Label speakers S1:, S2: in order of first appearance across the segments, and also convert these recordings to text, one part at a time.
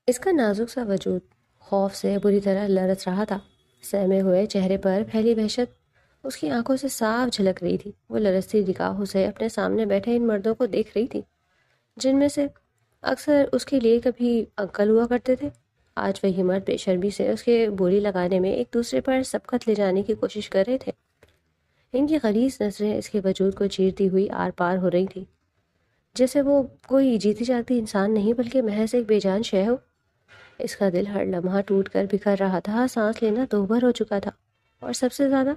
S1: اس کا نازک سا وجود خوف سے بری طرح لرز رہا تھا۔ سہمے ہوئے چہرے پر پھیلی وحشت اس کی آنکھوں سے صاف جھلک رہی تھی۔ وہ لرزتی نگاہوں سے اپنے سامنے بیٹھے ان مردوں کو دیکھ رہی تھی جن میں سے اکثر اس کے لیے کبھی انکل ہوا کرتے تھے۔ آج وہی مرد بے شرمی سے اس کے بولی لگانے میں ایک دوسرے پر سبقت لے جانے کی کوشش کر رہے تھے۔ ان کی غلیظ نظریں اس کے وجود کو چیرتی ہوئی آر پار ہو رہی تھیں، جیسے وہ کوئی جیتی جاگتی انسان نہیں بلکہ محض ایک بے جان شے ہو۔ اس کا دل ہر لمحہ ٹوٹ کر بکھر رہا تھا، سانس لینا دوبھر ہو چکا تھا، اور سب سے زیادہ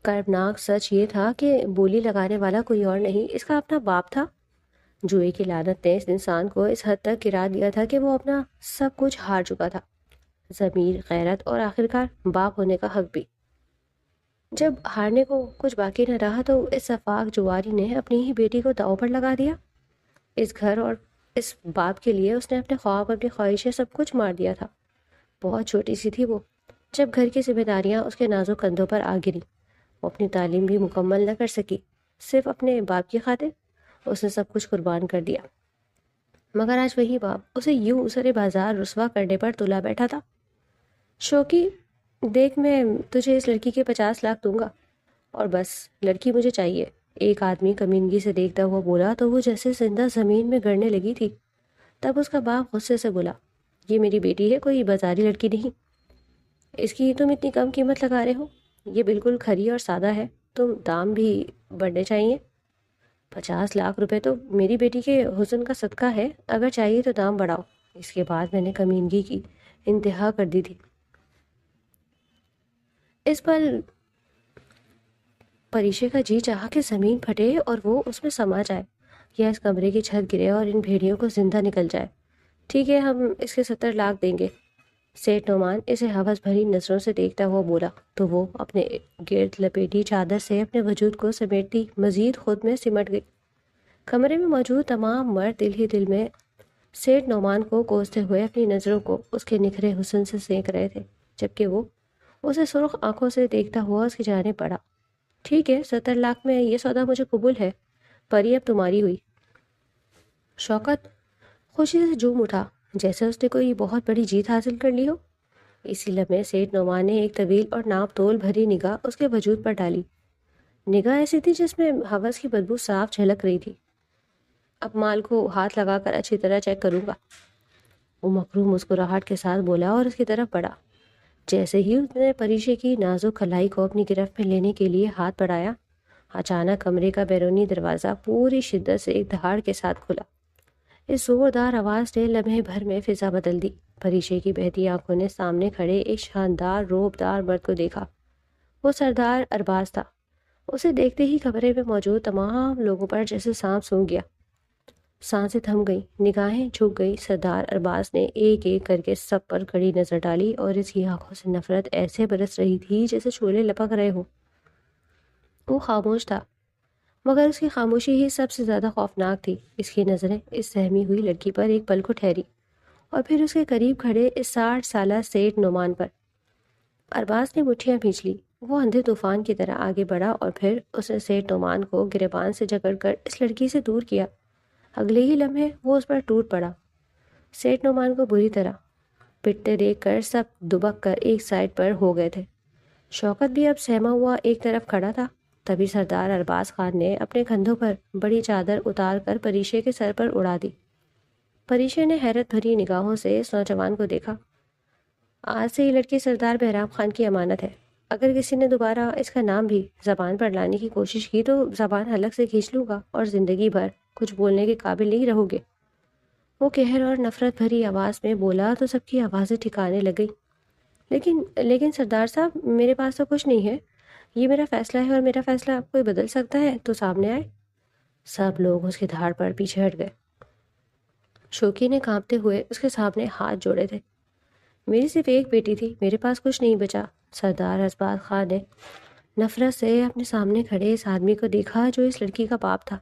S1: کربناک سچ یہ تھا کہ بولی لگانے والا کوئی اور نہیں، اس کا اپنا باپ تھا۔ جوئے کی لعنت نے اس انسان کو اس حد تک گرا دیا تھا کہ وہ اپنا سب کچھ ہار چکا تھا، ضمیر، غیرت اور آخرکار باپ ہونے کا حق بھی۔ جب ہارنے کو کچھ باقی نہ رہا تو اس شفاق جواری نے اپنی ہی بیٹی کو داؤ پر لگا دیا۔ اس گھر اور اس باپ کے لیے اس نے اپنے خواب، اپنی خواہشیں، سب کچھ مار دیا تھا۔ بہت چھوٹی سی تھی وہ جب گھر کی ذمہ داریاں اس کے نازک کندھوں پر آ گری۔ وہ اپنی تعلیم بھی مکمل نہ کر سکی، صرف اپنے باپ کی خاطر اس نے سب کچھ قربان کر دیا۔ مگر آج وہی باپ اسے یوں سرے بازار رسوا کرنے پر تلا بیٹھا تھا۔ شوقی، دیکھ، میں تجھے اس لڑکی کے 50 لاکھ دوں گا، اور بس لڑکی مجھے چاہیے۔ ایک آدمی کمینگی سے دیکھتا ہوا بولا تو وہ جیسے زندہ زمین میں گڑنے لگی تھی۔ تب اس کا باپ غصے سے بولا، یہ میری بیٹی ہے، کوئی بازاری لڑکی نہیں۔ اس کی تم اتنی کم قیمت لگا رہے ہو؟ یہ بالکل کھری اور سادہ ہے، تم دام بھی بڑھنے چاہیے۔ 50 لاکھ روپے تو میری بیٹی کے حسن کا صدقہ ہے، اگر چاہیے تو دام بڑھاؤ۔ اس کے بعد میں نے کمینگی کی انتہا کر دی تھی۔ اس پل پریشے کا جی چاہا کہ زمین پھٹے اور وہ اس میں سما جائے، یا اس کمرے کی چھت گرے اور ان بھیڑیوں کو زندہ نکل جائے۔ ٹھیک ہے، ہم اس کے 70 لاکھ دیں گے۔ سیٹھ نعمان اسے ہوس بھری نظروں سے دیکھتا ہوا بولا تو وہ اپنے گرد لپیٹی چادر سے اپنے وجود کو سمیٹتی مزید خود میں سمٹ گئی۔ کمرے میں موجود تمام مرد دل ہی دل میں سیٹھ نعمان کو کوستے ہوئے اپنی نظروں کو اس کے نکھرے حسن سے سینک رہے تھے، جبکہ وہ اسے سرخ آنکھوں سے دیکھتا ہوا اس کی جانب بڑھا۔ ٹھیک ہے، 70 لاکھ میں یہ سودا مجھے قبول ہے، پری اب تمہاری ہوئی۔ شوکت خوشی سے جھوم اٹھا، جیسے اس نے کوئی بہت بڑی جیت حاصل کر لی ہو۔ اسی لمحے سیٹھ نعمان نے ایک طویل اور ناپ تول بھری نگاہ اس کے وجود پر ڈالی۔ نگاہ ایسی تھی جس میں ہوس کی بدبو صاف جھلک رہی تھی۔ اب مال کو ہاتھ لگا کر اچھی طرح چیک کروں گا، وہ مکروہ مسکراہٹ کے ساتھ بولا اور اس کی طرف بڑھا۔ جیسے ہی اس نے پریشے کی نازک کلائی کو اپنی گرفت میں لینے کے لیے ہاتھ بڑھایا، اچانک کمرے کا بیرونی دروازہ پوری شدت سے ایک دہاڑ کے ساتھ کھلا۔ اس زوردار آواز نے لمحے بھر میں فضا بدل دی۔ پریشے کی بہتی آنکھوں نے سامنے کھڑے ایک شاندار روبدار مرد کو دیکھا۔ وہ سردار ارباز تھا۔ اسے دیکھتے ہی کمرے میں موجود تمام لوگوں پر جیسے سانپ سونگ گیا۔ سانسیں تھم گئیں، نگاہیں جھک گئی۔ سردار ارباز نے ایک ایک کر کے سب پر کڑی نظر ڈالی اور اس کی آنکھوں سے نفرت ایسے برس رہی تھی جیسے شعلے لپک رہے ہوں۔ وہ خاموش تھا، مگر اس کی خاموشی ہی سب سے زیادہ خوفناک تھی۔ اس کی نظریں اس سہمی ہوئی لڑکی پر ایک پل کو ٹھہری، اور پھر اس کے قریب کھڑے اس 60 سالہ سیٹھ نعمان پر۔ ارباز نے مٹھیاں بھینچ لی۔ وہ اندھے طوفان کی طرح آگے بڑھا اور پھر اس نے سیٹھ نعمان کو گریبان سے جکڑ کر اس لڑکی سے دور کیا۔ اگلے ہی لمحے وہ اس پر ٹوٹ پڑا۔ سیٹھ نعمان کو بری طرح پٹتے دیکھ کر سب دبک کر ایک سائڈ پر ہو گئے تھے۔ شوکت بھی اب سہما ہوا ایک طرف کھڑا تھا۔ تبھی سردار ارباز خان نے اپنے کندھوں پر بڑی چادر اتار کر پریشے کے سر پر اڑا دی۔ پریشے نے حیرت بھری نگاہوں سے اس نوجوان کو دیکھا۔ آج سے یہ لڑکی سردار بہرام خان کی امانت ہے۔ اگر کسی نے دوبارہ اس کا نام بھی زبان پر لانے کی کوشش کی تو زبان حلق سے کھینچ لوں گا اور زندگی بھر کچھ بولنے کے قابل نہیں رہو گے۔ وہ قہر اور نفرت بھری آواز میں بولا تو سب کی آوازیں ٹھکانے لگ گئی۔ لیکن سردار صاحب، میرے پاس تو کچھ نہیں ہے، یہ میرا فیصلہ ہے، اور میرا فیصلہ کوئی بدل سکتا ہے تو سامنے آئے۔ سب لوگ اس کی دھاڑ پر پیچھے ہٹ گئے۔ شوکی نے کانپتے ہوئے اس کے سامنے ہاتھ جوڑے تھے۔ میری صرف ایک بیٹی تھی، میرے پاس کچھ نہیں بچا۔ سردار ارباز خان نے نفرت سے اپنے سامنے کھڑے اس آدمی کو دیکھا جو اس لڑکی کا باپ تھا۔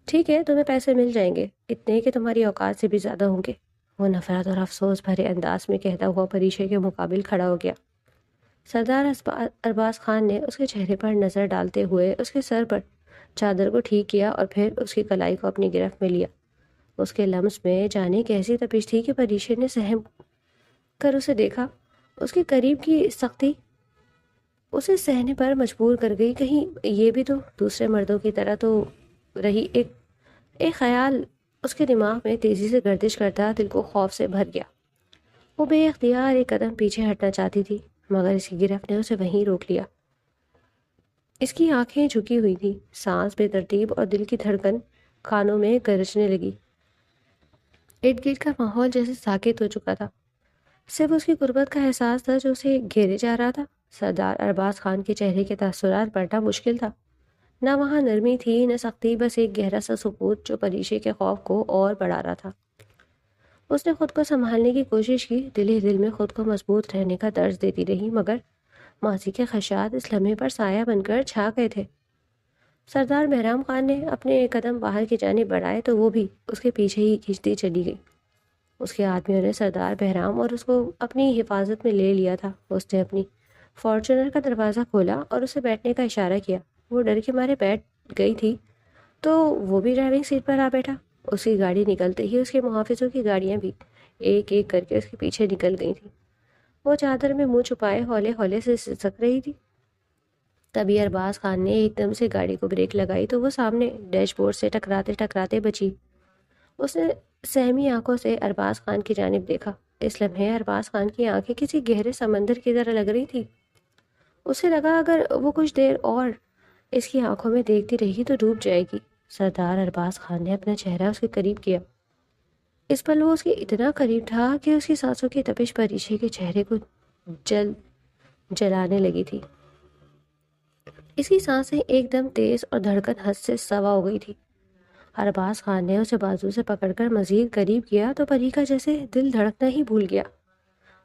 S1: ٹھیک ہے، تمہیں پیسے مل جائیں گے، اتنے کہ تمہاری اوقات سے بھی زیادہ ہوں گے، وہ نفرت اور افسوس بھرے انداز میں کہتا ہوا پریشے کے مقابل کھڑا ہو گیا۔ سردار ارباز خان نے اس کے چہرے پر نظر ڈالتے ہوئے اس کے سر پر چادر کو ٹھیک کیا اور پھر اس کی کلائی کو اپنی گرفت میں لیا۔ اس کے لمس میں جانے کیسی تپش تھی کہ پریشے نے سہم کر اسے دیکھا۔ اس کے قریب کی سختی اسے سہنے پر مجبور کر گئی۔ کہیں یہ بھی تو دوسرے مردوں کی طرح تو رہی۔ ایک خیال اس کے دماغ میں تیزی سے گردش کرتا دل کو خوف سے بھر گیا۔ وہ بے اختیار ایک قدم پیچھے ہٹنا چاہتی تھی، مگر اس کی گرفت نے اسے وہیں روک لیا۔ اس کی آنکھیں جھکی ہوئی تھیں، سانس بے ترتیب اور دل کی دھڑکن کانوں میں گرجنے لگی۔ ارد گرد کا ماحول جیسے ساکت ہو چکا تھا، صرف اس کی غربت کا احساس تھا جو اسے گھیرے جا رہا تھا۔ سردار ارباز خان کے چہرے کے تاثرات پڑھنا مشکل تھا، نہ وہاں نرمی تھی نہ سختی، بس ایک گہرا سا سکوت جو پریشے کے خوف کو اور بڑھا رہا تھا۔ اس نے خود کو سنبھالنے کی کوشش کی، دل ہی دل میں خود کو مضبوط رہنے کا درس دیتی رہی، مگر ماضی کے خدشات اس لمحے پر سایہ بن کر چھا گئے تھے۔ سردار بہرام خان نے اپنے قدم باہر کی جانب بڑھائے تو وہ بھی اس کے پیچھے ہی کھینچتی چلی گئی۔ اس کے آدمیوں نے سردار بہرام اور اس کو اپنی حفاظت میں لے لیا تھا۔ اس نے اپنی فارچونر کا دروازہ کھولا اور اسے بیٹھنے کا اشارہ کیا۔ وہ ڈر کے مارے بیٹھ گئی تھی تو وہ بھی ڈرائیونگ سیٹ پر آ بیٹھا۔ اس کی گاڑی نکلتے ہی اس کے محافظوں کی گاڑیاں بھی ایک ایک کر کے اس کے پیچھے نکل گئی تھیں۔ وہ چادر میں منہ چھپائے ہولے ہولے سے سسک رہی تھی۔ تبھی ارباز خان نے ایک دم سے گاڑی کو بریک لگائی تو وہ سامنے ڈیش بورڈ سے ٹکراتے ٹکراتے بچی۔ اس نے سہمی آنکھوں سے ارباز خان کی جانب دیکھا۔ اس لمحے ارباز خان کی آنکھیں کسی گہرے سمندر کی طرح لگ رہی تھی۔ اسے لگا اگر وہ کچھ دیر اور اس کی آنکھوں میں دیکھتی رہی تو ڈوب جائے گی۔ سردار ارباز خان نے اپنا چہرہ اس کے قریب کیا۔ اس پل وہ اس کے اتنا قریب تھا کہ اس کی سانسوں کی تپش پریشے کے چہرے کو جلانے لگی تھی۔ اس کی سانسیں ایک دم تیز اور دھڑکن حد سے سوا ہو گئی تھی۔ ارباز خان نے اسے بازو سے پکڑ کر مزید قریب کیا تو پری کا جیسے دل دھڑکنا ہی بھول گیا۔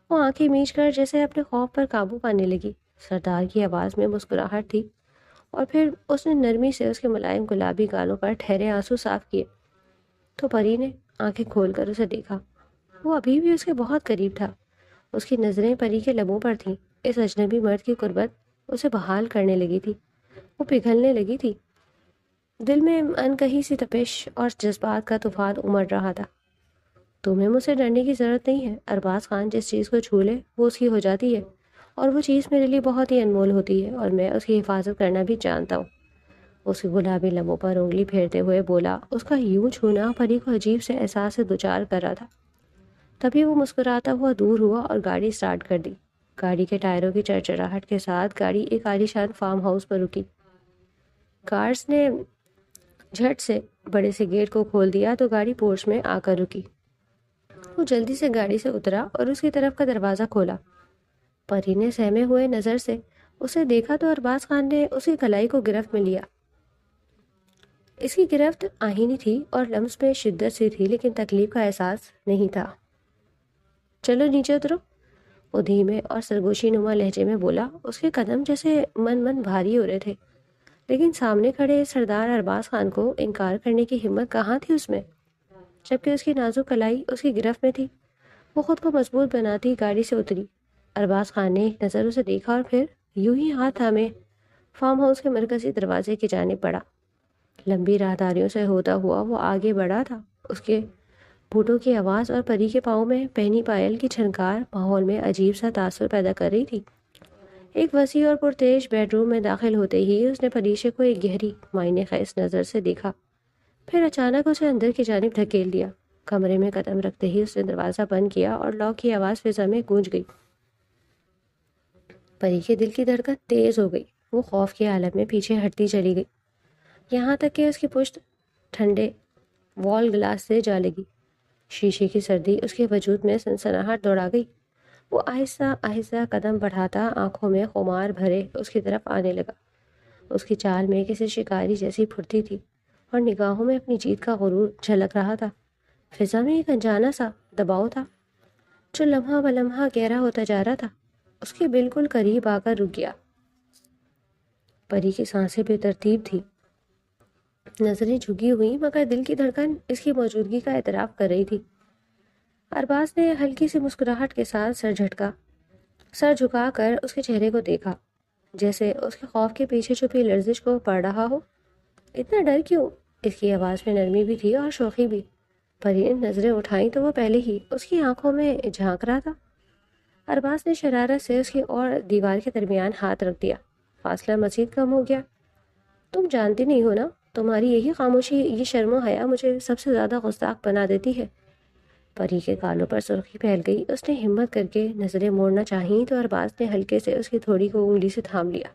S1: وہ آنکھیں میچ کر جیسے اپنے خوف پر قابو پانے لگی۔ سردار کی آواز میں مسکراہٹ تھی اور پھر اس نے نرمی سے اس کے ملائم گلابی گالوں پر ٹھہرے آنسو صاف کیے تو پری نے آنکھیں کھول کر اسے دیکھا۔ وہ ابھی بھی اس کے بہت قریب تھا۔ اس کی نظریں پری کے لبوں پر تھیں۔ اس اجنبی مرد کی قربت اسے بحال کرنے لگی تھی۔ وہ پگھلنے لگی تھی۔ دل میں انکہی سی تپش اور جذبات کا طوفان امڑ رہا تھا۔ تمہیں مجھ سے ڈرنے کی ضرورت نہیں ہے۔ ارباز خان جس چیز کو چھو لے وہ اس کی ہو جاتی ہے، اور وہ چیز میرے لیے بہت ہی انمول ہوتی ہے، اور میں اس کی حفاظت کرنا بھی جانتا ہوں۔ اس کی گلابی لبوں پر انگلی پھیرتے ہوئے بولا۔ اس کا یوں چھونا پری کو عجیب سے احساس سے دوچار کر رہا تھا۔ تبھی وہ مسکراتا ہوا دور ہوا اور گاڑی سٹارٹ کر دی۔ گاڑی کے ٹائروں کی چرچراہٹ کے ساتھ گاڑی ایک عالیشان فارم ہاؤس پر رکی۔ گارڈز نے جھٹ سے بڑے سے گیٹ کو کھول دیا تو گاڑی پورچ میں آ کر رکی۔ وہ جلدی سے گاڑی سے اترا اور اس کی طرف کا دروازہ کھولا۔ پری نے سہمے ہوئے نظر سے اسے دیکھا تو ارباز خان نے اس کی کلائی کو گرفت میں لیا۔ اس کی گرفت آہینی تھی اور لمس میں شدت سی تھی، لیکن تکلیف کا احساس نہیں تھا۔ چلو نیچے اترو، وہ دھیمے اور سرگوشی نما لہجے میں بولا۔ اس کے قدم جیسے من بھاری ہو رہے تھے، لیکن سامنے کھڑے سردار ارباز خان کو انکار کرنے کی ہمت کہاں تھی اس میں، جبکہ اس کی نازک کلائی اس کی گرفت میں تھی۔ وہ خود کو مضبوط بناتی گاڑی سے اتری۔ ارباز خان نے ایک نظر اسے دیکھا اور پھر یوں ہی ہاتھ تھامے فارم ہاؤس کے مرکزی دروازے کی جانب بڑھا۔ لمبی راہداریوں سے ہوتا ہوا وہ آگے بڑھا تھا۔ اس کے بوٹوں کی آواز اور پری کے پاؤں میں پہنی پائل کی چھنکار ماحول میں عجیب سا تاثر پیدا کر رہی تھی۔ ایک وسیع اور پرتیش بیڈ روم میں داخل ہوتے ہی اس نے پریشے کو ایک گہری معنی خیز نظر سے دیکھا، پھر اچانک اسے اندر کی جانب دھکیل دیا۔ کمرے میں قدم رکھتے ہی اس نے دروازہ بند کیا اور لاک کی آواز فضا میں گونج گئی۔ پری کے دل کی دھڑکن تیز ہو گئی۔ وہ خوف کے عالم میں پیچھے ہٹتی چلی گئی، یہاں تک کہ اس کی پشت ٹھنڈے وال گلاس سے جا لگی۔ شیشے کی سردی اس کے وجود میں سنسناہٹ دوڑا گئی۔ وہ آہستہ آہستہ قدم بڑھاتا آنکھوں میں خمار بھرے اس کی طرف آنے لگا۔ اس کی چال میں کسی شکاری جیسی پھرتی تھی اور نگاہوں میں اپنی جیت کا غرور جھلک رہا تھا۔ فضا میں ایک انجانا سا دباؤ تھا جو لمحہ بہ لمحہ گہرا ہوتا جا رہا تھا۔ اس کے بالکل قریب آ کر رک گیا۔ پری کی سانسیں بے ترتیب تھی، نظریں جھکی ہوئی، مگر دل کی دھڑکن اس کی موجودگی کا اعتراف کر رہی تھی۔ ارباز نے ہلکی سی مسکراہٹ کے ساتھ سر جھکا کر اس کے چہرے کو دیکھا، جیسے اس کے خوف کے پیچھے چھپی لرزش کو پڑھ رہا ہو۔ اتنا ڈر کیوں؟ اس کی آواز میں نرمی بھی تھی اور شوخی بھی۔ پری نے نظریں اٹھائیں تو وہ پہلے ہی اس کی آنکھوں میں جھانک رہا تھا۔ ارباز نے شرارت سے اس کی اور دیوار کے درمیان ہاتھ رکھ دیا۔ فاصلہ مزید کم ہو گیا۔ تم جانتی نہیں ہو نا، تمہاری یہی خاموشی، یہ شرم و حیا مجھے سب سے زیادہ گستاخ بنا دیتی ہے۔ پری کے گالوں پر سرخی پھیل گئی۔ اس نے ہمت کر کے نظریں موڑنا چاہی تو ارباز نے ہلکے سے اس کی تھوڑی کو انگلی سے تھام لیا۔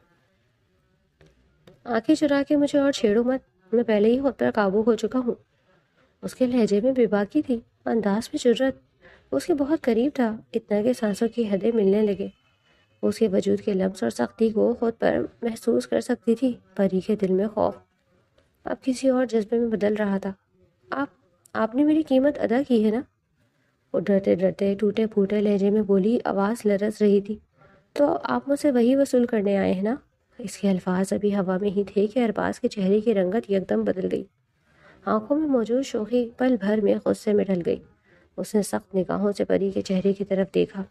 S1: آنکھیں چرا کے مجھے اور چھیڑو مت، میں پہلے ہی خود پر قابو ہو چکا ہوں۔ اس کے لہجے میں بے باکی تھی، انداز میں جرأت۔ اس کے بہت قریب تھا، اتنا کہ سانسوں کی حدیں ملنے لگے۔ اس کے وجود کے لمس اور سختی کو خود پر محسوس کر سکتی تھی۔ پری کے دل میں خوف اب کسی اور جذبے میں بدل رہا تھا۔ آپ نے میری قیمت ادا کی ہے نا؟ وہ ڈرتے ڈرتے ٹوٹے پھوٹے لہجے میں بولی، آواز لرز رہی تھی۔ تو آپ مجھ سے وہی وصول کرنے آئے ہیں نا؟ اس کے الفاظ ابھی ہوا میں ہی تھے کہ ارباز کے چہرے کی رنگت یکدم بدل گئی۔ آنکھوں میں موجود شوخی پل بھر میں غصے میں ڈھل گئی۔ اس نے سخت نگاہوں سے پری کے چہرے کی طرف دیکھا،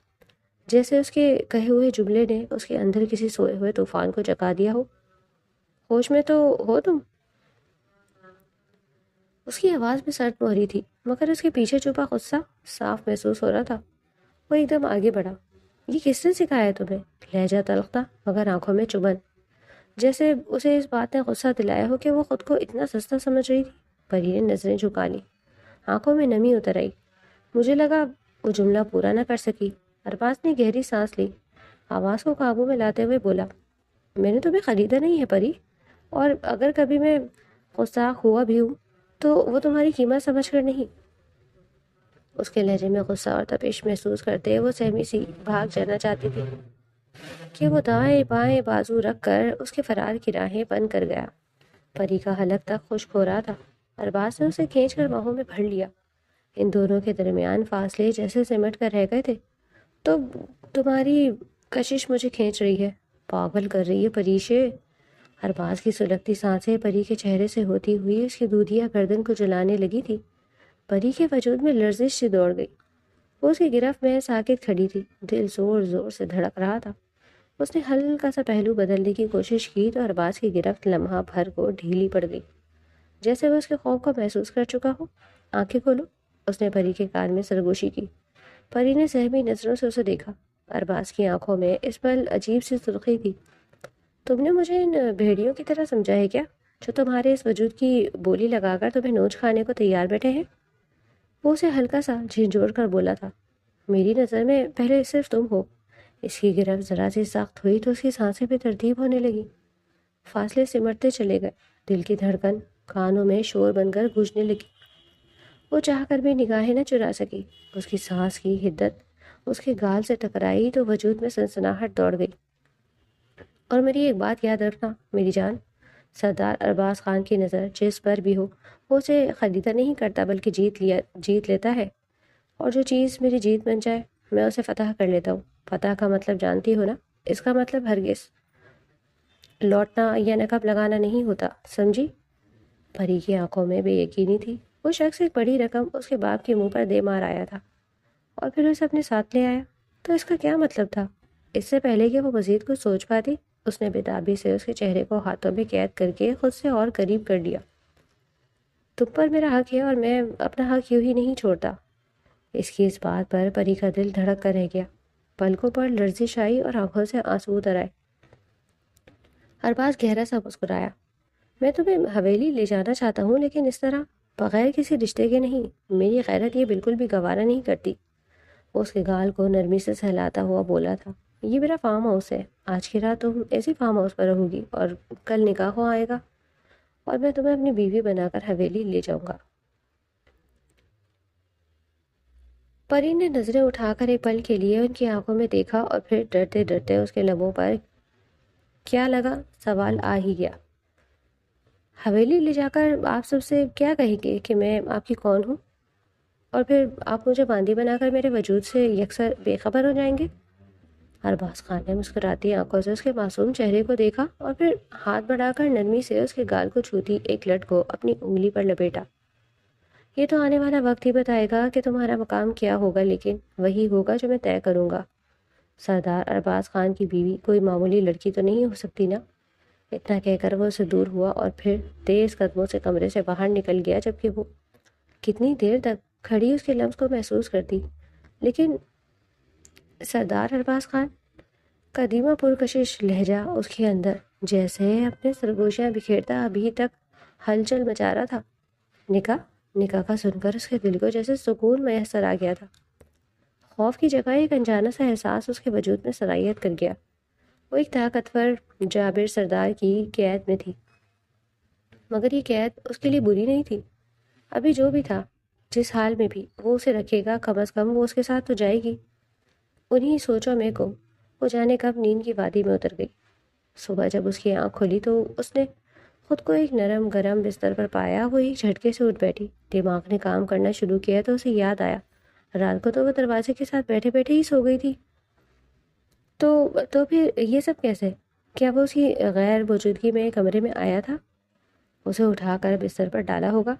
S1: جیسے اس کے کہے ہوئے جملے نے اس کے اندر کسی سوئے ہوئے طوفان کو جگا دیا ہو۔ ہوش میں تو ہو تم؟ اس کی آواز میں سرد مہری تھی، مگر اس کے پیچھے چھپا غصہ صاف محسوس ہو رہا تھا۔ وہ ایک دم آگے بڑھا۔ یہ کس نے سکھایا تمہیں؟ لہجہ تلخ تھا مگر آنکھوں میں چبھن، جیسے اسے اس بات نے غصہ دلایا ہو کہ وہ خود کو اتنا سستا سمجھ رہی تھی۔ پری نے نظریں جھکا لی، آنکھوں میں نمی اتر آئی۔ مجھے لگا وہ جملہ پورا نہ کر سکی۔ ارباز نے گہری سانس لی، آواز کو قابو میں لاتے ہوئے بولا، میں نے تمہیں خریدا نہیں ہے پری، اور اگر کبھی میں غصاخ ہوا بھی ہوں تو وہ تمہاری قیمت سمجھ کر نہیں۔ اس کے لہجے میں غصہ اور تپش محسوس کرتے وہ سہمی سی بھاگ جانا چاہتی تھی کہ وہ دائیں بائیں بازو رکھ کر اس کے فرار کی راہیں بند کر گیا۔ پری کا حلق تک خشک ہو رہا تھا۔ ارباز نے اسے کھینچ کر باہوں میں بھر لیا۔ ان دونوں کے درمیان فاصلے جیسے سمٹ کر رہ گئے تھے۔ تو تمہاری کشش مجھے کھینچ رہی ہے، پاگل کر رہی ہے پریشے۔ ارباز کی سلگتی سانسیں پری کے چہرے سے ہوتی ہوئی اس کی دودھیا گردن کو جلانے لگی تھی۔ پری کے وجود میں لرزش سی دوڑ گئی۔ وہ اس کی گرفت میں ساکت کھڑی تھی، دل زور زور سے دھڑک رہا تھا۔ اس نے ہلکا سا پہلو بدلنے کی کوشش کی تو ارباز کی گرفت لمحہ بھر کو ڈھیلی پڑ گئی، جیسے وہ اس کے خوف کو محسوس کر چکا ہو۔ آنکھیں کھولو، اس نے پری کے کان میں سرگوشی کی۔ پری نے سہمی نظروں سے اسے دیکھا۔ ارباز کی آنکھوں میں اس پل عجیب سی سرخی تھی۔ تم نے مجھے ان بھیڑیوں کی طرح سمجھا ہے کیا، جو تمہارے اس وجود کی بولی لگا کر تمہیں نوچ کھانے کو تیار بیٹھے ہیں؟ وہ اسے ہلکا سا جھنجھوڑ کر بولا تھا۔ میری نظر میں پہلے صرف تم ہو۔ اس کی گرفت ذرا سی سخت ہوئی تو اس کی سانسیں بھی ترتیب ہونے لگی۔ فاصلے سمٹتے چلے گئے۔ دل کی دھڑکن کانوں میں شور بن کر گونجنے لگی۔ وہ چاہ کر بھی نگاہیں نہ چرا سکی۔ اس کی سانس کی حدت اس کے گال سے ٹکرائی تو وجود میں سنسناہٹ دوڑ گئی۔ اور میری ایک بات یاد رکھنا میری جان، سردار ارباز خان کی نظر جس پر بھی ہو، وہ اسے خریدا نہیں کرتا بلکہ جیت لیتا ہے۔ اور جو چیز میری جیت بن جائے میں اسے فتح کر لیتا ہوں۔ فتح کا مطلب جانتی ہو نا؟ اس کا مطلب ہرگز لوٹنا یا نقب لگانا نہیں ہوتا، سمجھی؟ پری کی آنکھوں میں بے یقینی تھی۔ وہ شخص ایک بڑی رقم اس کے باپ کے منہ پر دے مار آیا تھا اور پھر اسے اپنے ساتھ لے آیا، تو اس کا کیا مطلب تھا؟ اس سے پہلے کہ وہ مزید کچھ سوچ پاتی، اس نے بےتابی سے اس کے چہرے کو ہاتھوں میں قید کر کے خود سے اور قریب کر لیا۔ تم پر میرا حق ہے اور میں اپنا حق یوں ہی نہیں چھوڑتا۔ اس کی اس بات پر پری کا دل دھڑک کر رہ گیا۔ پلکوں پر لرزش آئی اور آنکھوں سے آنسو اتر آئے۔ ارباز گہرا سا مسکرایا۔ میں تمہیں حویلی لے جانا چاہتا ہوں، لیکن اس طرح بغیر کسی رشتے کے نہیں۔ میری غیرت یہ بالکل بھی گوارا نہیں کرتی۔ وہ اس کے گال کو نرمی سے سہلاتا ہوا بولا تھا، یہ میرا فارم ہاؤس ہے۔ آج کی رات تم اسی فارم ہاؤس پر رہو گی اور کل نکاح ہو آئے گا اور میں تمہیں اپنی بیوی بنا کر حویلی لے جاؤں گا۔ پری نے نظریں اٹھا کر ایک پل کے لیے ان کی آنکھوں میں دیکھا اور پھر ڈرتے ڈرتے اس کے لبوں پر کیا لگا سوال آ ہی گیا۔ حویلی لے جا کر آپ سب سے کیا کہیں گے کہ میں آپ کی کون ہوں، اور پھر آپ مجھے باندھی بنا کر میرے وجود سے یکسر بے خبر ہو جائیں گے؟ ارباز خان نے مسکراتی آنکھوں سے اس کے معصوم چہرے کو دیکھا اور پھر ہاتھ بڑھا کر نرمی سے اس کے گال کو چھوتی ایک لٹ کو اپنی انگلی پر لپیٹا۔ یہ تو آنے والا وقت ہی بتائے گا کہ تمہارا مقام کیا ہوگا، لیکن وہی ہوگا جو میں طے کروں گا۔ سردار ارباز خان کی بیوی کوئی معمولی لڑکی تو نہیں ہو سکتی نا؟ اتنا کہہ کر وہ اسے دور ہوا اور پھر تیز قدموں سے کمرے سے باہر نکل گیا، جبکہ وہ کتنی دیر تک کھڑی اس کے لمس کو محسوس کرتی، لیکن سردار ارباز خان، قدیمہ پرکشش لہجہ اس کے اندر جیسے اپنے سرگوشیاں بکھیرتا ابھی تک ہلچل مچا رہا تھا۔ نکاح نکاح کا سن کر اس کے دل کو جیسے سکون میسر آ گیا تھا۔ خوف کی جگہ ایک انجانا سا احساس اس کے وجود میں سرایت کر گیا۔ وہ ایک طاقتور جابر سردار کی قید میں تھی، مگر یہ قید اس کے لیے بری نہیں تھی۔ ابھی جو بھی تھا، جس حال میں بھی وہ اسے رکھے گا، کم از کم وہ اس کے ساتھ تو جائے گی۔ انہی سوچوں میں گم وہ جانے کب نیند کی وادی میں اتر گئی۔ صبح جب اس کی آنکھ کھلی تو اس نے خود کو ایک نرم گرم بستر پر پایا۔ وہ ایک جھٹکے سے اٹھ بیٹھی، دماغ نے کام کرنا شروع کیا تو اسے یاد آیا رات کو تو وہ دروازے کے ساتھ بیٹھے بیٹھے ہی سو گئی تھی۔ تو پھر یہ سب کیسے؟ کیا وہ اس کی غیر موجودگی میں کمرے میں آیا تھا؟ اسے اٹھا کر بستر پر ڈالا ہوگا۔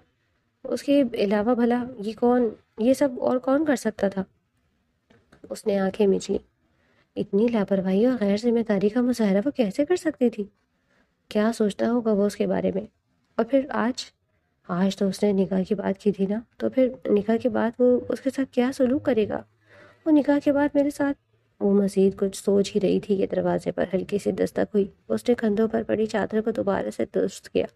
S1: اس کے علاوہ بھلا یہ سب اور کون کر سکتا تھا؟ اس نے آنکھیں مچ لیں۔ اتنی لاپرواہی اور غیر ذمہ داری کا مظاہرہ وہ کیسے کر سکتی تھی؟ کیا سوچتا ہوگا وہ اس کے بارے میں؟ اور پھر آج تو اس نے نکاح کی بات کی تھی نا، تو پھر نکاح کے بعد وہ اس کے ساتھ کیا سلوک کرے گا؟ وہ نکاح کے بعد میرے ساتھ، وہ مزید کچھ سوچ ہی رہی تھی کہ دروازے پر ہلکی سی دستک ہوئی۔ اس نے کندھوں پر پڑی چادر کو دوبارہ سے درست کیا۔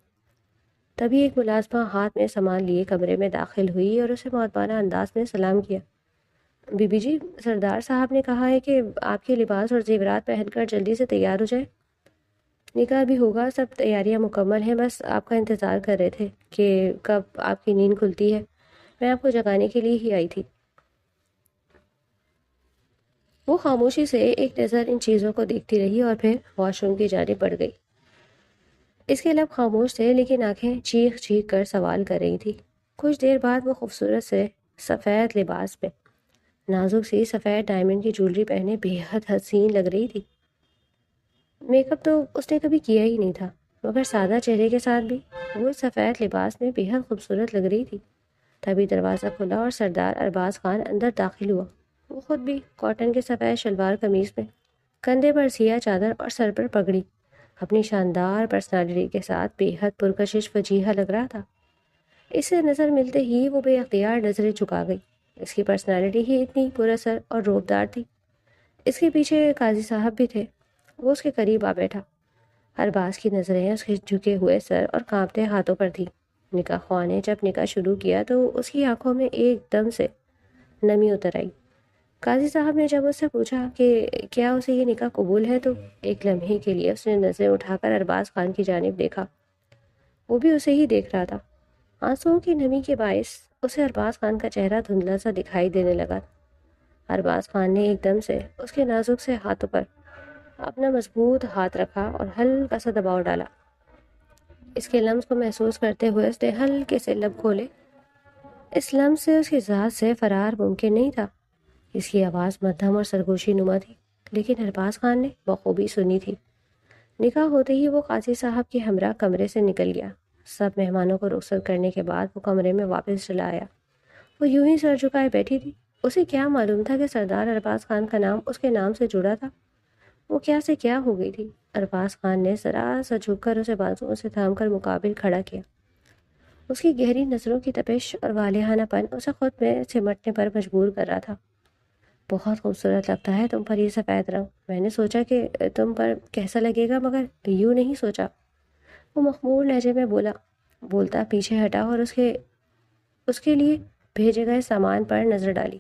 S1: تبھی ایک ملازمہ ہاتھ میں سامان لیے کمرے میں داخل ہوئی اور اسے مؤدبانہ انداز میں سلام کیا۔ بی بی جی، سردار صاحب نے کہا ہے کہ آپ کے لباس اور زیورات پہن کر جلدی سے تیار ہو جائیں۔ نکاح بھی ہوگا، سب تیاریاں مکمل ہیں، بس آپ کا انتظار کر رہے تھے کہ کب آپ کی نیند کھلتی ہے۔ میں آپ کو جگانے کے لیے ہی آئی تھی۔ وہ خاموشی سے ایک نظر ان چیزوں کو دیکھتی رہی اور پھر واش روم کی جانب بڑھ گئی۔ اس کے لب خاموش تھے لیکن آنکھیں چیخ چیخ کر سوال کر رہی تھی۔ کچھ دیر بعد وہ خوبصورت سے سفید لباس میں نازک سی سفید ڈائمنڈ کی جولری پہنے بے حد حسین لگ رہی تھی۔ میک اپ تو اس نے کبھی کیا ہی نہیں تھا، مگر سادہ چہرے کے ساتھ بھی وہ اس سفید لباس میں بے حد خوبصورت لگ رہی تھی۔ تبھی دروازہ کھلا اور سردار ارباز خان اندر داخل ہوا۔ وہ خود بھی کاٹن کے سفید شلوار قمیض میں، کندھے پر سیاہ چادر اور سر پر پگڑی، اپنی شاندار پرسنالٹی کے ساتھ بے حد پرکشش وجیہہ لگ رہا تھا۔ اس سے نظر ملتے ہی وہ بے اختیار نظریں جھکا گئی۔ اس کی پرسنالٹی ہی اتنی پر اثر اور روبدار تھی۔ اس کے پیچھے قاضی صاحب بھی تھے۔ وہ اس کے قریب آ بیٹھا۔ ارباز کی نظریں اس کے جھکے ہوئے سر اور کانپتے ہاتھوں پر تھی۔ نکاح خواہ نے جب نکاح شروع کیا تو اس کی آنکھوں میں ایک دم سے نمی اتر آئی۔ قاضی صاحب نے جب اس سے پوچھا کہ کیا اسے یہ نکاح قبول ہے تو ایک لمحے کے لیے اس نے نظریں اٹھا کر ارباز خان کی جانب دیکھا۔ وہ بھی اسے ہی دیکھ رہا تھا۔ آنسوؤں کی نمی کے باعث اسے ارباز خان کا چہرہ دھندلا سا دکھائی دینے لگا۔ ارباز خان نے ایک دم سے اس کے نازک سے ہاتھوں پر اپنا مضبوط ہاتھ رکھا اور ہلکا سا دباؤ ڈالا۔ اس کے لمس کو محسوس کرتے ہوئے اس نے ہلکے سے لب کھولے۔ اس لمس سے اس کی ذات سے فرار ممکن نہیں تھا۔ اس کی آواز مدھم اور سرگوشی نما تھی، لیکن ارباز خان نے بخوبی سنی تھی۔ نکاح ہوتے ہی وہ قاضی صاحب کے ہمراہ کمرے سے نکل گیا۔ سب مہمانوں کو رخصت کرنے کے بعد وہ کمرے میں واپس چلا آیا۔ وہ یوں ہی سر جھکائے بیٹھی تھی۔ اسے کیا معلوم تھا کہ سردار ارباز خان کا نام اس کے نام سے جڑا تھا۔ وہ کیا سے کیا ہو گئی تھی۔ ارباز خان نے ذرا سا جھک کر اسے بازوؤں سے تھام کر مقابل کھڑا کیا۔ اس کی گہری نظروں کی تپش اور والہانہ پن اسے خود میں سمٹنے پر مجبور کر رہا تھا۔ بہت خوبصورت لگتا ہے تم پر یہ سفید رنگ۔ میں نے سوچا کہ تم پر کیسا لگے گا، مگر یوں نہیں سوچا۔ وہ مخمور لہجے میں بولتا پیچھے ہٹا اور اس کے لیے بھیجے گئے سامان پر نظر ڈالی۔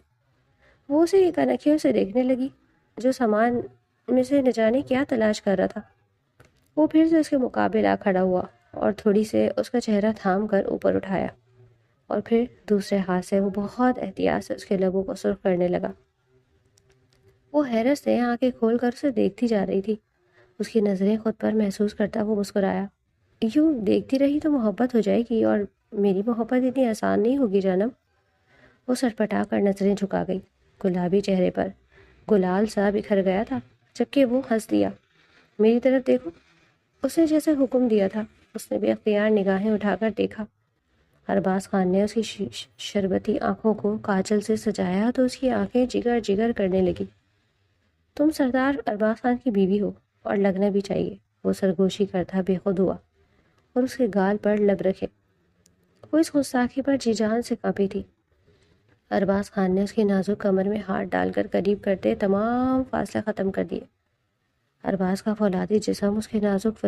S1: وہ اسے کنکھیوں سے دیکھنے لگی، جو سامان میں سے نہ جانے کیا تلاش کر رہا تھا۔ وہ پھر سے اس کے مقابل آ کھڑا ہوا اور تھوڑی سے اس کا چہرہ تھام کر اوپر اٹھایا، اور پھر دوسرے ہاتھ سے وہ بہت احتیاط سے اس کے لبوں کو سرخ کرنے لگا۔ وہ حیرت سے آنکھیں کھول کر اسے دیکھتی جا رہی تھی۔ اس کی نظریں خود پر محسوس کرتا وہ مسکرایا۔ یوں دیکھتی رہی تو محبت ہو جائے گی، اور میری محبت اتنی آسان نہیں ہوگی جانم۔ وہ سٹپٹا کر نظریں جھکا گئی۔ گلابی چہرے پر گلال سا بکھر گیا تھا، جبکہ وہ ہنس دیا۔ میری طرف دیکھو، اس نے جیسے حکم دیا تھا۔ اس نے بے اختیار نگاہیں اٹھا کر دیکھا۔ ارباز خان نے اس کی شربتی آنکھوں کو کاجل سے سجایا تو اس کی آنکھیں جگر جگر کرنے لگی۔ تم سردار ارباز خان کی بیوی ہو، اور لگنا بھی چاہیے۔ وہ سرگوشی کرتا بے خود ہوا اور اس کے گال پر لب رکھے۔ وہ اس گستاخی پر جی جان سے کانپی تھی۔ ارباز خان نے اس کی نازک کمر میں ہاتھ ڈال کر قریب کرتے تمام فاصلے ختم کر دیے۔ ارباز کا فولادی جسم اس کے نازک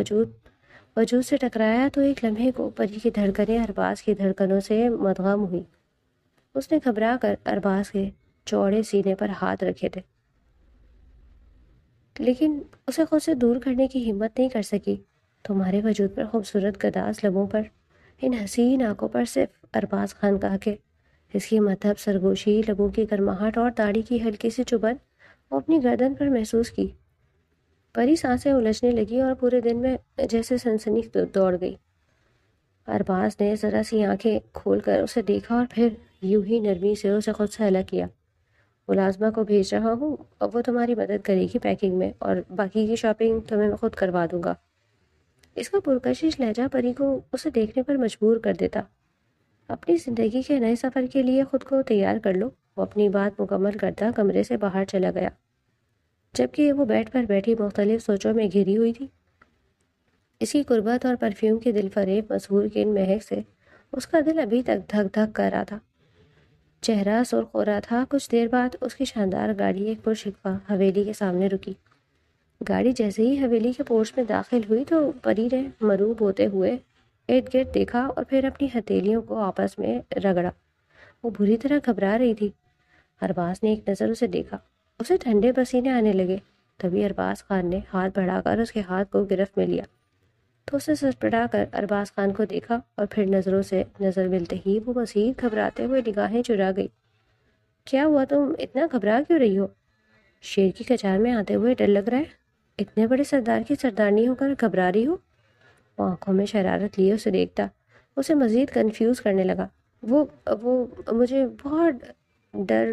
S1: وجود سے ٹکرایا تو ایک لمحے کو پری کی دھڑکنیں ارباز کی دھڑکنوں سے مدغم ہوئی۔ اس نے گھبرا کر ارباز کے چوڑے سینے پر ہاتھ رکھے تھے، لیکن اسے خود سے دور کرنے کی ہمت نہیں کر سکی۔ تمہارے وجود پر خوبصورت گداز لبوں پر، ان حسین آنکھوں پر صرف ارباز خان کہا کہ اس کی مطلب سرگوشی، لبوں کی گرماہٹ اور داڑھی کی ہلکی سی چبھن وہ اپنی گردن پر محسوس کی۔ پری سانسیں الجھنے لگی اور پورے دن میں جیسے سنسنی دوڑ گئی۔ ارباز نے ذرا سی آنکھیں کھول کر اسے دیکھا اور پھر یوں ہی نرمی سے اسے خود سے الگ کیا۔ ملازمہ کو بھیج رہا ہوں اور وہ تمہاری مدد کرے گی پیکنگ میں، اور باقی کی شاپنگ تمہیں میں خود کروا دوں گا۔ اس کا پرکشش لہجہ پری کو اسے دیکھنے پر مجبور کر دیتا۔ اپنی زندگی کے نئے سفر کے لیے خود کو تیار کر لو۔ وہ اپنی بات مکمل کرتا کمرے سے باہر چلا گیا، جبکہ وہ بیڈ پر بیٹھی مختلف سوچوں میں گھری ہوئی تھی۔ اس کی قربت اور پرفیوم کی دل فریب مسحور کی ان مہک سے اس کا دل ابھی تک دھک دھک کر رہا تھا۔ چہرہ سرخ ہو رہا تھا۔ کچھ دیر بعد اس کی شاندار گاڑی ایک پرشکوہ حویلی کے سامنے رکی۔ گاڑی جیسے ہی حویلی کے پورچ میں داخل ہوئی تو پری نے مروب ہوتے ہوئے ارد گرد دیکھا اور پھر اپنی ہتھیلیوں کو آپس میں رگڑا۔ وہ بری طرح گھبرا رہی تھی۔ ارباز نے ایک نظر اسے دیکھا، اسے ٹھنڈے پسینے آنے لگے۔ تبھی ارباز خان نے ہاتھ بڑھا کر اس کے ہاتھ کو گرفت میں لیا تو اسے سڑپڑا کر ارباز خان کو دیکھا اور پھر نظروں سے نظر ملتے ہی وہ مزید گھبراتے ہوئے نگاہیں چرا گئی۔ کیا ہوا، تم اتنا گھبرا کیوں رہی ہو؟ شیر کی کچار میں آتے ہوئے ڈر لگ رہا ہے؟ اتنے بڑے سردار کی سردارنی ہو کر گھبرا رہی ہو؟ وہ آنکھوں میں شرارت لیے اسے دیکھتا اسے مزید کنفیوز کرنے لگا۔ وہ مجھے بہت ڈر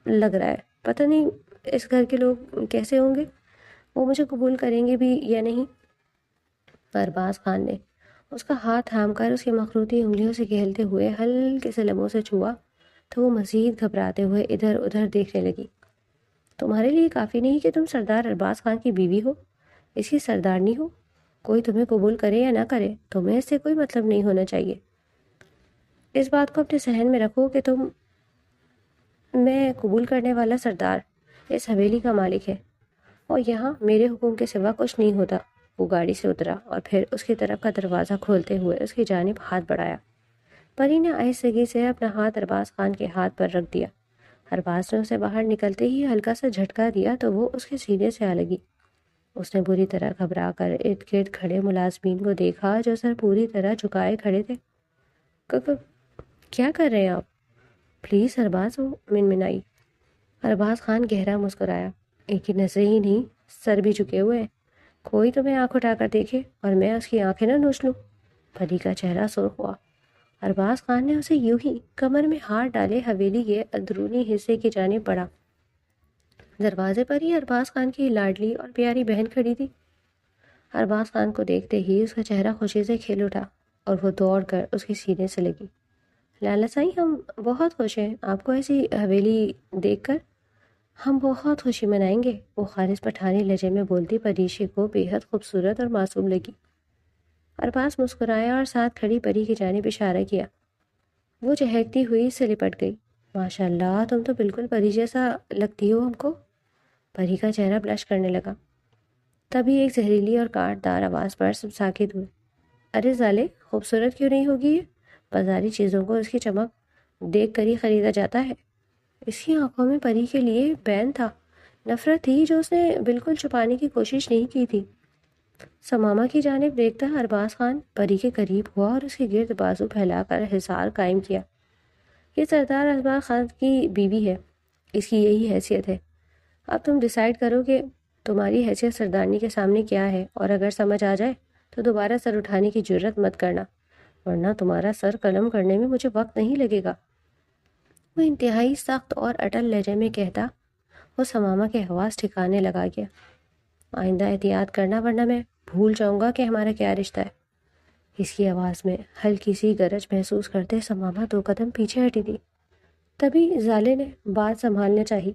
S1: لگ رہا ہے، پتہ نہیں اس گھر کے لوگ کیسے ہوں گے، وہ مجھے قبول کریں گے بھی یا نہیں۔ ارباز خان نے اس کا ہاتھ تھام کر اس کی مخروطی انگلیوں سے کھیلتے ہوئے ہلکے سے لبوں سے چھوا تو وہ مزید گھبراتے ہوئے ادھر ادھر دیکھنے لگی۔ تمہارے لیے کافی نہیں کہ تم سردار ارباز خان کی بیوی ہو، اس کی سردارنی ہو؟ کوئی تمہیں قبول کرے یا نہ کرے، تمہیں اس سے کوئی مطلب نہیں ہونا چاہیے۔ اس بات کو اپنے ذہن میں رکھو کہ میں قبول کرنے والا سردار اس حویلی کا مالک ہے، اور یہاں میرے حکم کے سوا کچھ نہیں ہوتا۔ وہ گاڑی سے اترا اور پھر اس کی طرف کا دروازہ کھولتے ہوئے اس کی جانب ہاتھ بڑھایا۔ پری نے آہستگی سے اپنا ہاتھ ارباز خان کے ہاتھ پر رکھ دیا۔ ارباز نے اسے باہر نکلتے ہی ہلکا سا جھٹکا دیا تو وہ اس کے سینے سے آ لگی۔ اس نے بری طرح گھبرا کر ارد گرد کھڑے ملازمین کو دیکھا جو سر پوری طرح جھکائے کھڑے تھے۔ کیا کر رہے ہیں آپ؟ پلیز ارباز، وہ منمنائی۔ ارباز خان گہرا مسکرایا۔ ایک ہی نظریں ہی نہیں، سر بھی جھکے ہوئے ہیں، کوئی تمہیں آنکھ اٹھا کر دیکھے اور میں اس کی آنکھیں نہ نوچ لوں۔ پری کا چہرہ سرخ ہوا۔ ارباز خان نے اسے یوں ہی کمر میں ہاتھ ڈالے حویلی کے اندرونی حصے کی جانب بڑھا۔ دروازے پر ہی ارباز خان کی لاڈلی اور پیاری بہن کھڑی تھی۔ ارباز خان کو دیکھتے ہی اس کا چہرہ خوشی سے کھل اٹھا اور وہ دوڑ کر اس کے سینے سے لگی۔ لالا سائی، ہم بہت خوش ہیں آپ کو ایسی حویلی دیکھ کر، ہم بہت خوشی منائیں گے۔ وہ خالص پٹھانی لہجے میں بولتی پریشی کو بے حد خوبصورت اور معصوم لگی۔ ارباز مسکرایا اور ساتھ کھڑی پری کی جانب اشارہ کیا۔ وہ چہکتی ہوئی سے لپٹ گئی۔ ماشاء اللہ، تم تو بالکل پری جیسا لگتی ہو ہم کو۔ پری کا چہرہ بلش کرنے لگا۔ تبھی ایک زہریلی اور کاٹ دار آواز پر سب ساکت ہوئے۔ ارے ظالے، خوبصورت کیوں نہیں ہوگی یہ؟ بازاری چیزوں کو اس کی چمک دیکھ کر ہی خریدا جاتا ہے۔ اس کی آنکھوں میں پری کے لیے بین تھا، نفرت تھی جو اس نے بالکل چھپانے کی کوشش نہیں کی تھی۔ سماما کی جانب دیکھتا ارباز خان پری کے قریب ہوا اور اس کے گرد بازو پھیلا کر حصار قائم کیا۔ یہ سردار ارباز خان کی بیوی ہے، اس کی یہی حیثیت ہے۔ اب تم ڈیسائیڈ کرو کہ تمہاری حیثیت سردارنی کے سامنے کیا ہے، اور اگر سمجھ آ جائے تو دوبارہ سر اٹھانے کی جرت مت کرنا، ورنہ تمہارا سر قلم کرنے میں مجھے وقت نہیں لگے گا۔ وہ انتہائی سخت اور اٹل لہجے میں کہتا وہ سماما کے حواس ٹھکانے لگا گیا۔ آئندہ احتیاط کرنا ورنہ میں بھول جاؤں گا کہ ہمارا کیا رشتہ ہے۔ اس کی آواز میں ہلکی سی گرج محسوس کرتے سماما 2 قدم پیچھے ہٹی تھی۔ تبھی زالے نے بات سنبھالنا چاہی۔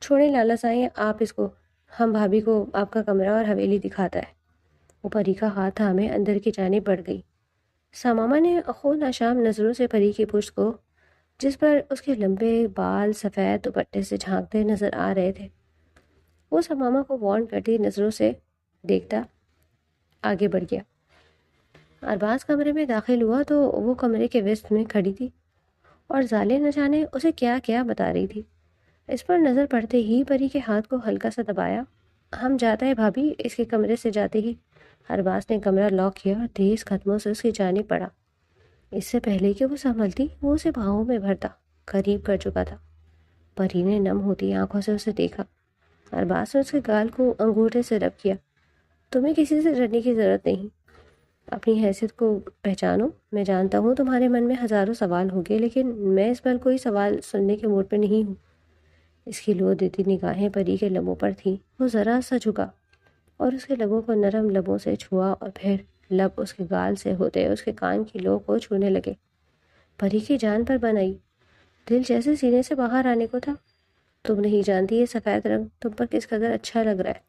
S1: چھوڑیں لالا سائیں آپ اس کو، ہم بھابھی کو آپ کا کمرہ اور حویلی دکھاتا ہے۔ وہ پری کا ہاتھ تھامے اندر کی جانب بڑھ گئی۔ سماما نے خود ناشام نظروں سے پری کی پشت کو، جس پر اس کے لمبے بال سفید دوپٹے سے جھانکتے نظر آ رہے تھے، وہ سماما کو وارن کرتی نظروں سے دیکھتا آگے بڑھ گیا۔ ارباز کمرے میں داخل ہوا تو وہ کمرے کے وسط میں کھڑی تھی اور زالے نہ جانے اسے کیا کیا بتا رہی تھی۔ اس پر نظر پڑتے ہی پری کے ہاتھ کو ہلکا سا دبایا۔ ہم جاتا ہے بھابھی، اس کے کمرے سے جاتے ہی ارباز نے کمرہ لاک کیا اور تیز قدموں سے اس کی جانب پڑا۔ اس سے پہلے کہ وہ سنبھلتی، وہ اسے باہوں میں بھرتا قریب کر چکا تھا۔ پری نے نم ہوتی آنکھوں سے اسے دیکھا۔ ارباز نے اس کے گال کو انگوٹھے سے رب کیا۔ تمہیں کسی سے ڈرنے کی ضرورت نہیں، اپنی حیثیت کو پہچانو۔ میں جانتا ہوں تمہارے من میں ہزاروں سوال ہوں گے، لیکن میں اس پر کوئی سوال سننے کے موڈ پہ نہیں ہوں۔ اس کی لو دیتی نگاہیں پری کے لبوں پر تھیں۔ وہ ذرا سا جھکا اور اس کے لبوں کو نرم لبوں سے چھوا اور پھر لب اس کے گال سے ہوتے اس کے کان کی لو کو چھونے لگے۔ پری کی جان پر بن آئی، دل جیسے سینے سے باہر آنے کو تھا۔ تم نہیں جانتی یہ سفید رنگ تم پر کس قدر اچھا لگ رہا ہے،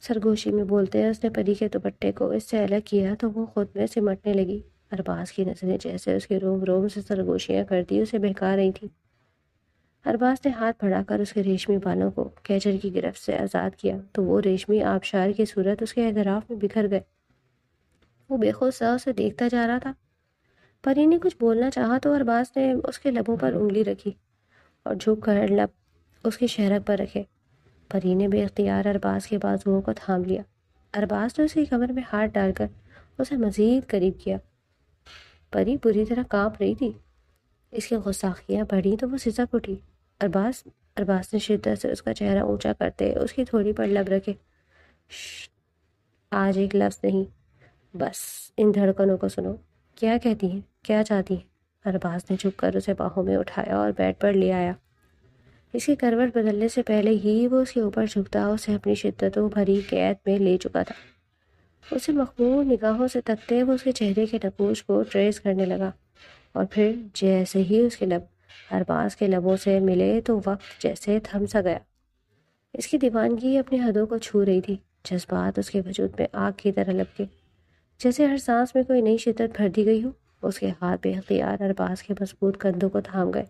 S1: سرگوشی میں بولتے ہیں اس نے پری کے دوپٹے کو اس سے الگ کیا تو وہ خود میں سمٹنے لگی۔ ارباز کی نظریں جیسے اس کے روم روم سے سرگوشیاں کرتی اسے بہکا رہی تھی۔ ارباز نے ہاتھ بڑھا کر اس کے ریشمی بالوں کو کیچر کی گرفت سے آزاد کیا تو وہ ریشمی آبشار کی صورت اس کے اعتراف میں بکھر گئے۔ وہ بے خود سا اسے دیکھتا جا رہا تھا۔ پری نے کچھ بولنا چاہا تو ارباز نے اس کے لبوں پر انگلی رکھی اور جھک کر لب اس کی شہرک پر رکھے۔ پری نے بے اختیار ارباز کے بازوؤں کو تھام لیا۔ ارباز نے اس کی کمر میں ہاتھ ڈال کر اسے مزید قریب کیا۔ پری بری طرح کانپ رہی تھی۔ اس کی غصاخیاں بڑھی تو وہ سسک اٹھی۔ ارباز نے شدت سے اس کا چہرہ اونچا کرتے اس کی تھوڑی پر لب رکھے۔ شش، آج ایک لفظ نہیں، بس ان دھڑکنوں کو سنو۔ کیا کہتی ہیں، کیا چاہتی ہیں؟ ارباز نے جھک کر اسے باہوں میں اٹھایا اور بیڈ پر لے آیا۔ اس کی کروٹ بدلنے سے پہلے ہی وہ اس کے اوپر جھکتا اسے اپنی شدتوں بھری قید میں لے چکا تھا۔ اسے مخمور نگاہوں سے تکتے وہ اس کے چہرے کے نقوش کو ٹریس کرنے لگا اور پھر جیسے ہی اس کے لب ارباز کے لبوں سے ملے تو وقت جیسے تھم سا گیا۔ اس کی دیوانگی اپنی حدوں کو چھو رہی تھی۔ جذبات اس کے وجود میں آگ کی طرح لپکے، جیسے ہر سانس میں کوئی نئی شدت بھر دی گئی ہو۔ اس کے ہاتھ بے اختیار ارباز کے مضبوط کندھوں کو تھام گئے۔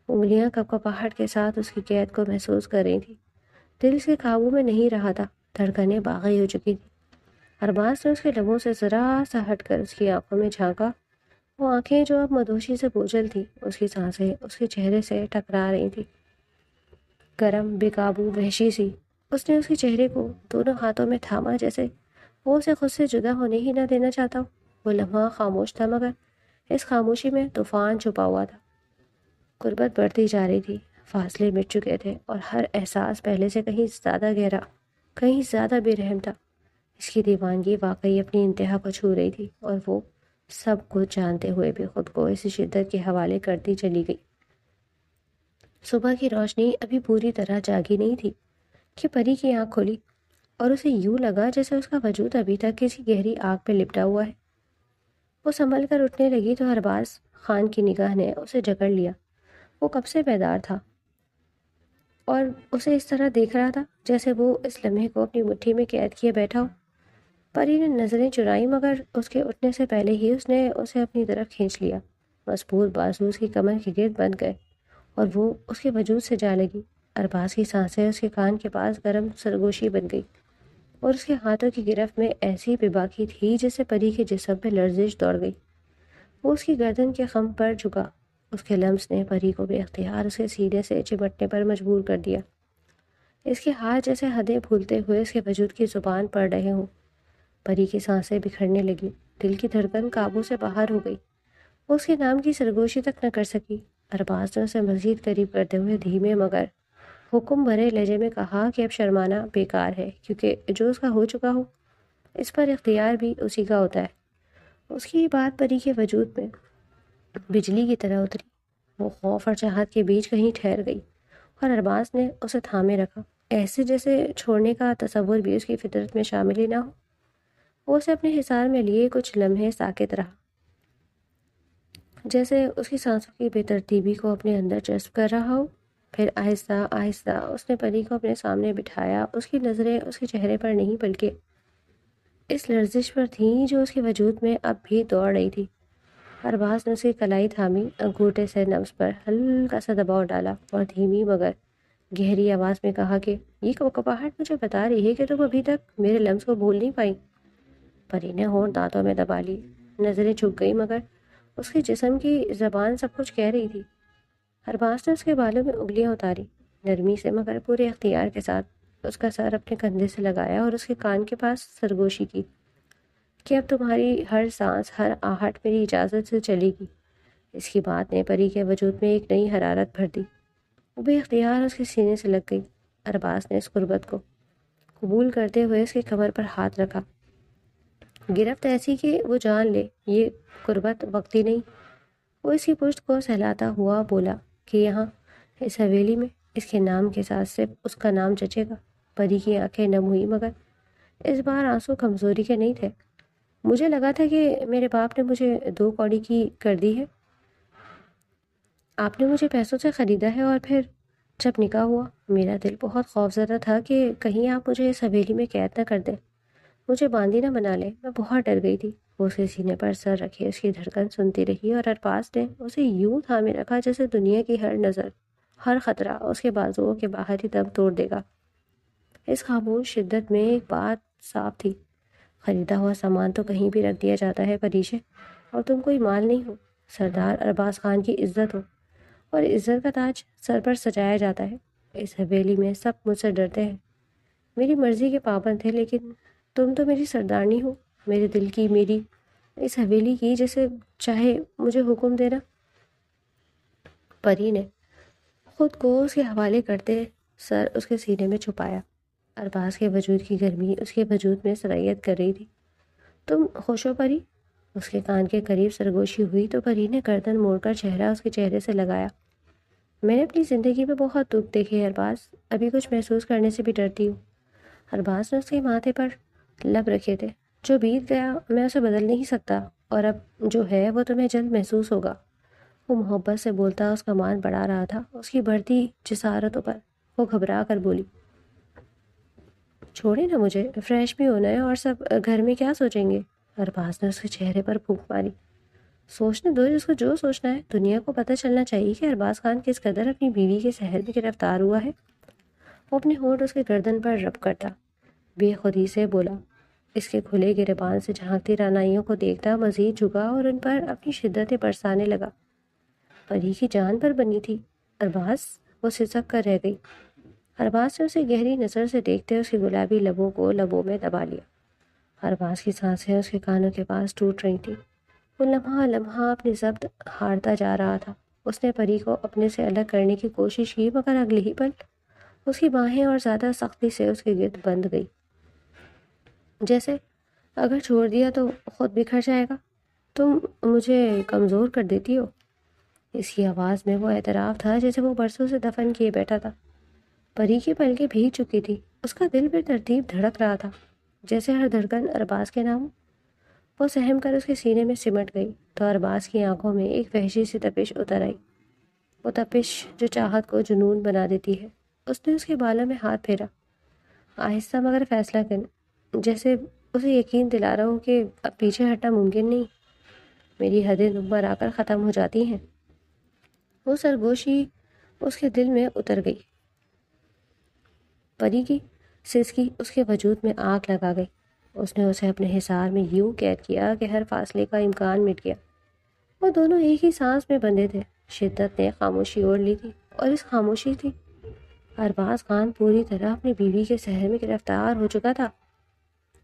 S1: انگلیاں کپکپاہٹ کے ساتھ اس کی قید کو محسوس کر رہی تھی۔ دل اس کے قابو میں نہیں رہا تھا، دھڑکنیں باغی ہو چکی تھی۔ ارباز نے اس کے لبوں سے ذرا سا ہٹ کر اس کی آنکھوں میں جھانکا۔ وہ آنکھیں جو اب مدہوشی سے بوجھل تھیں، اس کی سانسیں اس کے چہرے سے ٹکرا رہی تھیں، گرم، بے قابو، وحشی سی۔ اس نے اس کے چہرے کو دونوں ہاتھوں میں تھاما جیسے وہ اسے خود سے جدا ہونے ہی نہ دینا چاہتا ہو۔ وہ لمحہ خاموش تھا مگر اس خاموشی میں طوفان چھپا ہوا تھا۔ غربت بڑھتی جا رہی تھی، فاصلے مٹ چکے تھے اور ہر احساس پہلے سے کہیں زیادہ گہرا، کہیں زیادہ بے رحم تھا۔ اس کی دیوانگی واقعی اپنی انتہا کو چھو رہی تھی اور وہ سب کچھ جانتے ہوئے بھی خود کو اسی شدت کے حوالے کرتی چلی گئی۔ صبح کی روشنی ابھی پوری طرح جاگی نہیں تھی کہ پری کی آنکھ کھلی اور اسے یوں لگا جیسے اس کا وجود ابھی تک کسی گہری آگ پہ لپٹا ہوا ہے۔ وہ سنبھل کر اٹھنے لگی تو ارباز خان کی نگاہ نے اسے جکڑ لیا۔ وہ کب سے بیدار تھا اور اسے اس طرح دیکھ رہا تھا جیسے وہ اس لمحے کو اپنی مٹھی میں قید کیے بیٹھا ہو۔ پری نے نظریں چرائیں مگر اس کے اٹھنے سے پہلے ہی اس نے اسے اپنی طرف کھینچ لیا۔ مضبوط بازو اس کی کمر کے گرد بند گئے اور وہ اس کے وجود سے جا لگی۔ ارباز کی سانسیں اس کے کان کے پاس گرم سرگوشی بن گئی اور اس کے ہاتھوں کی گرفت میں ایسی بے باکی تھی جسے پری کے جسم پہ لرزش دوڑ گئی۔ وہ اس کی گردن کے خم پر جھکا۔ اس کے لمس نے پری کو بے اختیار اس کے سینے سے چمٹنے پر مجبور کر دیا۔ اس کے ہاتھ جیسے حدیں بھولتے ہوئے اس کے وجود کی زبان پڑھ رہے ہوں۔ پری کی سانسیں بکھرنے لگی، دل کی دھڑکن قابو سے باہر ہو گئی۔ وہ اس کے نام کی سرگوشی تک نہ کر سکی۔ ارباز نے اسے مزید قریب کرتے ہوئے دھیمے مگر حکم بھرے لہجے میں کہا کہ اب شرمانا بیکار ہے، کیونکہ جو اس کا ہو چکا ہو اس پر اختیار بھی اسی کا ہوتا ہے۔ اس کی بات پری کے وجود میں بجلی کی طرح اتری۔ وہ خوف اور چاہت کے بیچ کہیں ٹھہر گئی اور ارباز نے اسے تھامے رکھا، ایسے جیسے چھوڑنے کا تصور بھی اس کی فطرت میں شامل ہی نہ ہو۔ وہ اسے اپنے حصار میں لیے کچھ لمحے ساکت رہا، جیسے اس کی سانسوں کی بے ترتیبی کو اپنے اندر جذب کر رہا ہو۔ پھر آہستہ آہستہ اس نے پری کو اپنے سامنے بٹھایا۔ اس کی نظریں اس کے چہرے پر نہیں بلکہ اس لرزش پر تھیں جو اس کے وجود میں اب بھی دوڑ رہی تھی۔ ارباز نے اس کی کلائی تھامی، انگوٹھے سے نبض پر ہلکا سا دباؤ ڈالا اور دھیمی مگر گہری آواز میں کہا کہ یہ کپاہٹ مجھے بتا رہی ہے کہ تم ابھی تک میرے لمس کو بھول نہیں پائی۔ پری نے ہونٹ دانتوں میں دبا لی، نظریں جھک گئی مگر اس کے جسم کی زبان سب کچھ کہہ رہی تھی۔ ارباز نے اس کے بالوں میں انگلیاں اتاری، نرمی سے مگر پورے اختیار کے ساتھ اس کا سر اپنے کندھے سے لگایا اور اس کے کان کے پاس سرگوشی کی کہ اب تمہاری ہر سانس، ہر آہٹ میری اجازت سے چلے گی۔ اس کی بات نے پری کے وجود میں ایک نئی حرارت بھر دی۔ وہ بے اختیار اس کے سینے سے لگ گئی۔ ارباز نے اس قربت کو قبول کرتے ہوئے اس کے کمر پر ہاتھ رکھا، گرفت ایسی کہ وہ جان لے یہ قربت وقتی نہیں۔ وہ اس کی پشت کو سہلاتا ہوا بولا کہ یہاں اس حویلی میں اس کے نام کے ساتھ صرف اس کا نام جچے گا۔ پری کی آنکھیں نم ہوئی مگر اس بار آنسو کمزوری کے نہیں تھے۔ مجھے لگا تھا کہ میرے باپ نے مجھے 2 کوڑی کی کر دی ہے۔ آپ نے مجھے پیسوں سے خریدا ہے اور پھر جب نکاح ہوا میرا دل بہت خوفزدہ تھا کہ کہیں آپ مجھے اس حویلی میں قید نہ کر دیں، مجھے باندھی نہ بنا لیں۔ میں بہت ڈر گئی تھی۔ وہ اس کے سینے پر سر رکھے اس کی دھڑکن سنتی رہی اور ارباز نے اسے یوں تھامے رکھا جیسے دنیا کی ہر نظر، ہر خطرہ اس کے بازوؤں کے باہر ہی دم توڑ دے گا۔ اس خاموش شدت میں ایک بات صاف تھی، خریدا ہوا سامان تو کہیں بھی رکھ دیا جاتا ہے پریشے، اور تم کوئی مال نہیں ہو، سردار ارباز خان کی عزت ہو، اور عزت کا تاج سر پر سجایا جاتا ہے۔ اس حویلی میں سب مجھ سے ڈرتے ہیں، میری مرضی کے پابند تھے، لیکن تم تو میری سردارنی ہو، میرے دل کی، میری اس حویلی کی، جیسے چاہے مجھے حکم دینا۔ پری نے خود کو اس کے حوالے کرتے سر اس کے سینے میں چھپایا۔ ارباز کے وجود کی گرمی اس کے وجود میں سرایت کر رہی تھی۔ تم خوش ہو پری؟ اس کے کان کے قریب سرگوشی ہوئی تو پری نے گردن موڑ کر چہرہ اس کے چہرے سے لگایا۔ میں نے اپنی زندگی میں بہت دکھ دیکھے ارباز، ابھی کچھ محسوس کرنے سے بھی ڈرتی ہوں۔ ارباز نے اس کے ماتھے پر لب رکھے تھے۔ جو بیت گیا میں اسے بدل نہیں سکتا، اور اب جو ہے وہ تمہیں جلد محسوس ہوگا۔ وہ محبت سے بولتا اس کا مان بڑھا رہا تھا اس کی بڑھتی جسارتوں پر۔ وہ گھبرا کر بولی، چھوڑے نا مجھے، فریش بھی ہونا ہے، اور سب گھر میں کیا سوچیں گے؟ ارباز نے اس کے چہرے پر پھونک ماری۔ سوچنے دو جس کو جو سوچنا ہے، دنیا کو پتہ چلنا چاہیے کہ ارباز خان کس قدر اپنی بیوی کے سحر میں گرفتار ہوا ہے۔ وہ اپنے ہونٹ اس کے گردن پر رب کرتا بے خودی سے بولا، اس کے کھلے گریبان سے جھانکتی رعنائیوں کو دیکھتا مزید جھکا اور ان پر اپنی شدتیں برسانے لگا۔ پری کی جان پر بنی تھی ارباز، وہ سسک کر رہ گئی۔ ارباز نے اسے گہری نظر سے دیکھتے اس کی گلابی لبوں کو لبوں میں دبا لیا۔ ارباز کی سانسیں اس کے کانوں کے پاس ٹوٹ رہی تھیں۔ وہ لمحہ لمحہ اپنی ضبط ہارتا جا رہا تھا۔ اس نے پری کو اپنے سے الگ کرنے کی کوشش کی مگر اگلے ہی پل اس کی باہیں اور زیادہ سختی سے اس کے گرد بندھ گئی، جیسے اگر چھوڑ دیا تو خود بکھر جائے گا۔ تم مجھے کمزور کر دیتی ہو۔ اس کی آواز میں وہ اعتراف تھا جیسے وہ برسوں سے دفن کیے بیٹھا تھا۔ پری کی پلکیں بھیگ چکی تھی، اس کا دل بے ترتیب دھڑک رہا تھا جیسے ہر دھڑکن ارباز کے نام۔ وہ سہم کر اس کے سینے میں سمٹ گئی تو ارباز کی آنکھوں میں ایک وحشی سی تپش اتر آئی، وہ تپش جو چاہت کو جنون بنا دیتی ہے۔ اس نے اس کے بالوں میں ہاتھ پھیرا، آہستہ مگر فیصلہ کن، جیسے اسے یقین دلا رہا ہوں کہ اب پیچھے ہٹنا ممکن نہیں، میری حدیں تم پر آ کر ختم ہو جاتی ہیں۔ وہ سرگوشی اس کے دل میں اتر گئی۔ پری کی سسکی اس کے وجود میں آگ لگا گئی۔ اس نے اسے اپنے حصار میں یوں قید کیا کہ ہر فاصلے کا امکان مٹ گیا۔ وہ دونوں ایک ہی سانس میں بندھے تھے۔ شدت نے خاموشی اوڑھ لی تھی، اور اس خاموشی تھی ارباز خان پوری طرح اپنی بیوی کے سحر میں گرفتار ہو چکا تھا۔